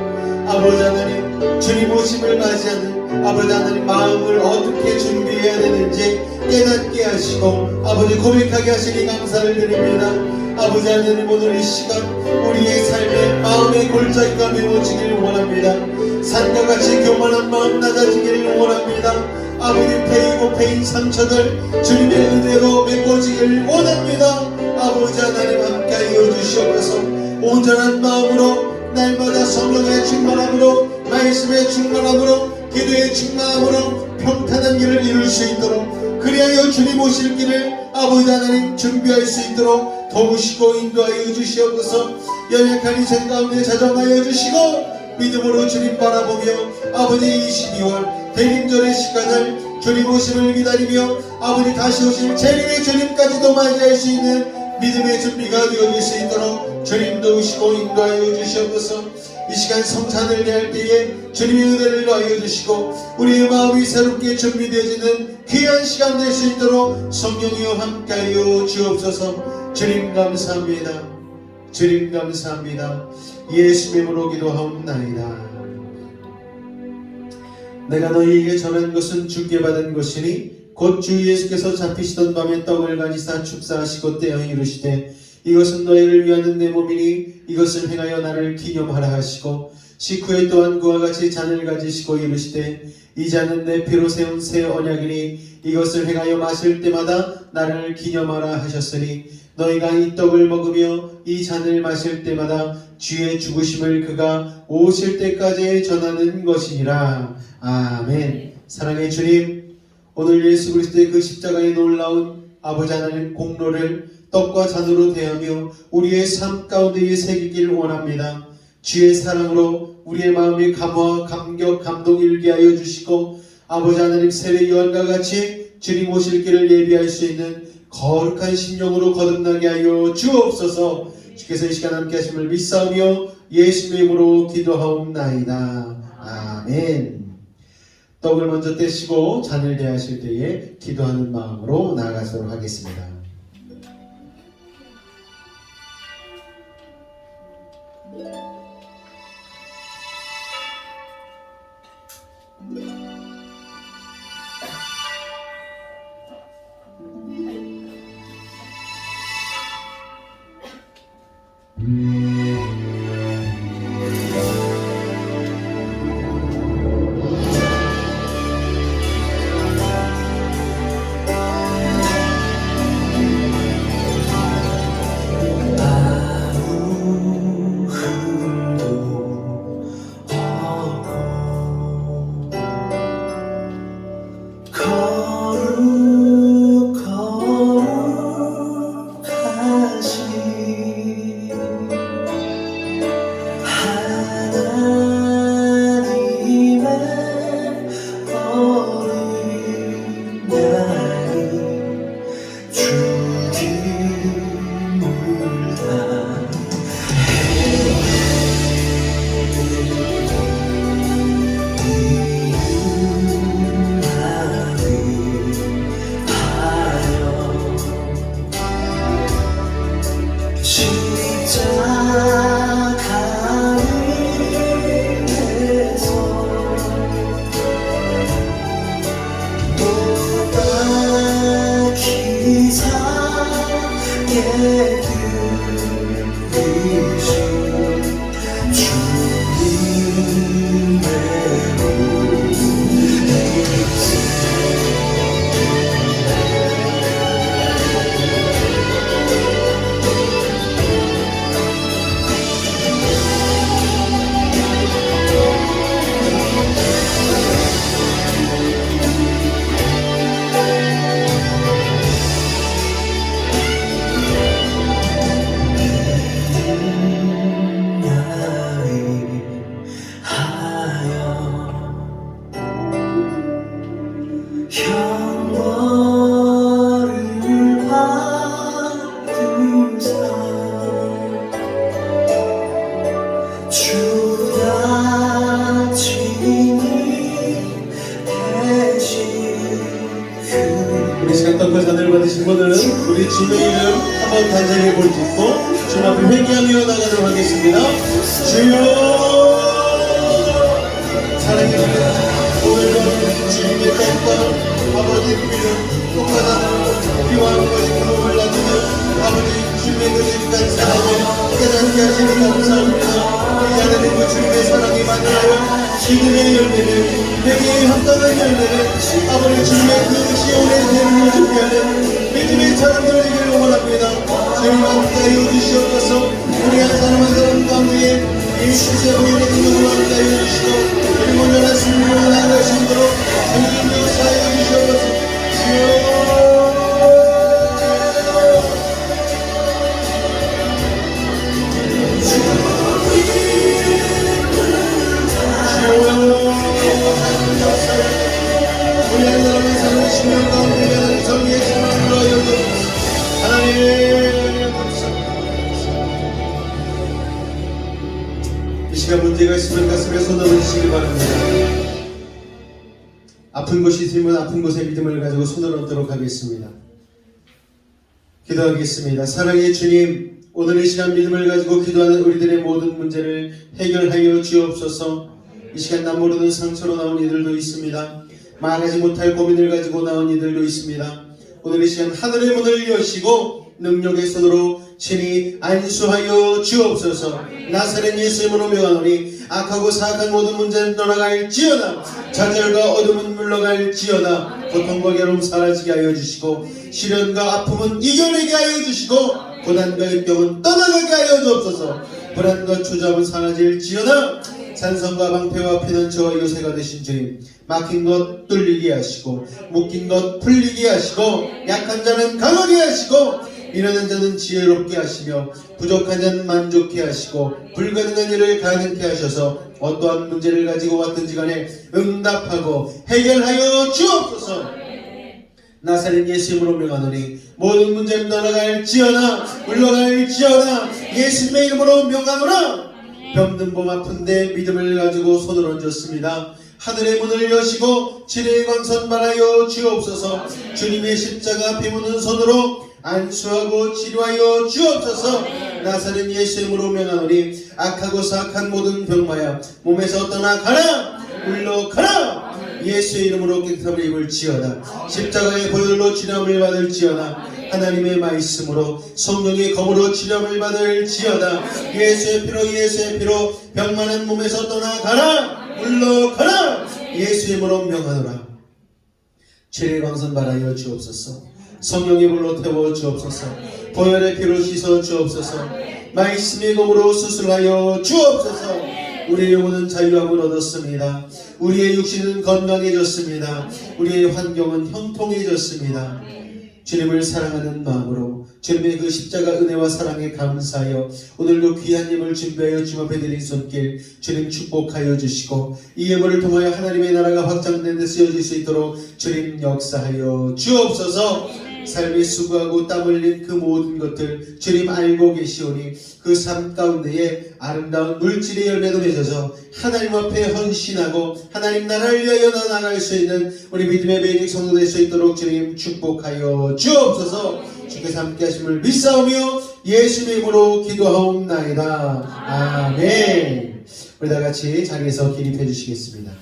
아버지 하나님 주님 오심을 맞이하는 아버지 하나님 마음을 어떻게 준비해야 되는지 깨닫게 하시고 아버지 고백하게 하시니 감사를 드립니다. 아버지 하나님 오늘 이 시간 우리의 삶에 마음의 골짜기가 메워지기를 원합니다. 산과 같이 교만한 마음 낮아지기를 원합니다. 아버지 패이고 패인 상처들 주님의 은혜로 메꿔지기를 원합니다. 아버지 하나님 함께하여 주시옵소서. 온전한 마음으로 날마다 성령의 충만함으로 말씀의 충만함으로 기도의 충만함으로 평탄한 길을 이룰 수 있도록 그리하여 주님 오실 길을 아버지 하나님 준비할 수 있도록 도우시고 인도하여 주시옵소서. 연약한 인생 가운데 자정하여 주시고 믿음으로 주님 바라보며 아버지 22월 대림절의 시간을 주님 오심을 기다리며 아버지 다시 오실 재림의 주님까지도 맞이할 수 있는 믿음의 준비가 되어질 수 있도록 주님 도우시고 인도하여 주시옵소서. 이 시간 성찬을 대할 때에 주님의 은혜를 더하여 주시고 우리의 마음이 새롭게 준비되어지는 귀한 시간 될 수 있도록 성령이여 함께하여 주옵소서. 주님 감사합니다. 주님 감사합니다. 예수의 이름으로 기도하옵나이다. 내가 너희에게 전한 것은 주께 받은 것이니 곧 주 예수께서 잡히시던 밤에 떡을 가지사 축사하시고 떼어 이르시되 이것은 너희를 위하는 내 몸이니 이것을 행하여 나를 기념하라 하시고 식후에 또한 그와 같이 잔을 가지시고 이르시되 이 잔은 내 피로 세운 새 언약이니 이것을 행하여 마실 때마다 나를 기념하라 하셨으니 너희가 이 떡을 먹으며 이 잔을 마실 때마다 주의 죽으심을 그가 오실 때까지 전하는 것이니라. 아멘. 사랑의 주님, 오늘 예수 그리스도의 그 십자가의 놀라운 아버지 하나님 공로를 떡과 잔으로 대하며 우리의 삶 가운데에 새기길 원합니다. 주의 사랑으로 우리의 마음에 감화, 감격, 감동 일게 하여 주시고 아버지 하나님 세례 요한과 같이 주님 오실 길을 예비할 수 있는 거룩한 심령으로 거듭나게 하여 주옵소서. 주께서 이 시간 함께 하심을 믿사오며 예수님의 이름으로 기도하옵나이다. 아멘. 떡을 먼저 떼시고 잔을 대하실 때에 기도하는 마음으로 나아가도록 하겠습니다. 우리 시간 떡과 잔을 받으신 분들은 우리 주의 이름 한번 단장해 볼짓고 주 앞에 회개하며 나가도록 하겠습니다. 주여 사랑합니다. 오늘도 주님의 떡과 아버지의 피를 떡과 잔을 필요한 것이 그놈을 나누는 아버지 주님의 그 깊은 사랑을 깨닫게 하시니 감사합니다. 우리 하나님 그 주님의 사랑이 만나요 믿음의 열매를 회개의 합당한 열매를 아버지 주님의 그 시온의 대를 준비하는 믿음의 사람들 되기를 원합니다. 주님 함께하여 주시옵소서. 우리 한 사람 한 사람 가운데 이 시세 보이는 능력으로 함께하여 주시고 우리 온전한 승리로 나아가시도록 주님의 사하여 주시옵소서. 우리 한 사람의 삶의 신명 가운데 하나님 정의의 신명으로 하여 주옵소서. 하나님 감사합니다. 이 시간 문제가 있으면 가슴에 손을 얹으시기 바랍니다. 아픈 곳이 있으면 아픈 곳에 믿음을 가지고 손을 얹도록 하겠습니다. 기도하겠습니다. 사랑의 주님, 오늘 이 시간 믿음을 가지고 기도하는 우리들의 모든 문제를 해결하여 주옵소서. 이 시간 남 모르는 상처로 나온 이들도 있습니다. 말하지 못할 고민을 가지고 나온 이들도 있습니다. 오늘 이 시간 하늘의 문을 여시고 능력의 손으로 친히 안수하여 주옵소서. 나사렛 예수 이름으로 명하노니 악하고 사악한 모든 문제는 떠나갈지어다. 좌절과 어둠은 물러갈지어다. 고통과 괴로움 사라지게 하여 주시고 시련과 아픔은 이겨내게 하여 주시고 고난과 역경은 떠나가게 하여 주옵소서. 불안과 추잡은 사라질지어다. 산성과 방패와 피난처와 요새가 되신 주님, 막힌 것 뚫리게 하시고 묶인 것 풀리게 하시고 약한 자는 강하게 하시고 미련한 자는 지혜롭게 하시며 부족한 자는 만족해 하시고 불가능한 일을 가능케 하셔서 어떠한 문제를 가지고 왔든지 간에 응답하고 해결하여 주옵소서. 나사렛 예수 이름으로 명하노니 모든 문제는 떠나갈지어다 물러갈지어다. 예수님의 이름으로 명하노라. 병든 몸 아픈데 믿음을 가지고 손을 얹었습니다. 하늘의 문을 여시고 진리의 광선 말하여 주옵소서. 주님의 십자가 비무는 손으로 안수하고 치료하여 주옵소서. 나사렛 예수 이름으로 명하노니 악하고 사악한 모든 병마야 몸에서 떠나가라. 물러가라. 예수의 이름으로 깨끗함을 입을지어다. 십자가의 보혈로 치료함을 받을지어다. 하나님의 말씀으로 성령의 검으로 치료함을 받을지어다. 예수의 피로 병 많은 몸에서 떠나가라. 물러가라. 예수의 이름으로 명하노라. 죄의 광선 발하여 주옵소서. 성령의 불로 태워 주옵소서. 보혈의 피로 씻어 주옵소서. 말씀의 검으로 수술하여 주옵소서. 우리의 영혼은 자유함을 얻었습니다. 우리의 육신은 건강해졌습니다. 우리의 환경은 형통해졌습니다. 주님을 사랑하는 마음으로 주님의 그 십자가 은혜와 사랑에 감사하여 오늘도 귀한 예물 준비하여 주님 앞에 드린 손길 주님 축복하여 주시고 이 예물을 통하여 하나님의 나라가 확장된 데 쓰여질 수 있도록 주님 역사하여 주옵소서. 삶에 수고하고 땀 흘린 그 모든 것들 주님 알고 계시오니 그 삶 가운데에 아름다운 물질의 열매도 맺어서 하나님 앞에 헌신하고 하나님 나라를 위하여 나아갈 수 있는 우리 믿음의 매직 성도 될 수 있도록 주님 축복하여 주옵소서. 주께서 함께 하심을 믿사오며 예수님의 이름으로 기도하옵나이다. 아멘. 우리 다 같이 자리에서 기립해 주시겠습니다.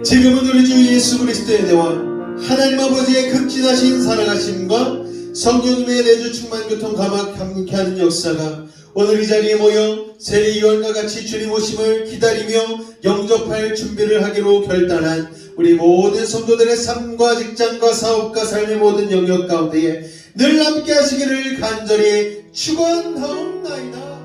지금은 우리 주 예수 그리스도의 은혜와 하나님 아버지의 극진하신 사랑하심과 성령님의 내주 충만 교통 감격하는 역사가 오늘 이 자리에 모여 세례 요한과 같이 주님 오심을 기다리며 영접할 준비를 하기로 결단한 우리 모든 성도들의 삶과 직장과 사업과 삶의 모든 영역 가운데에 늘 함께 하시기를 간절히 축원하옵나이다.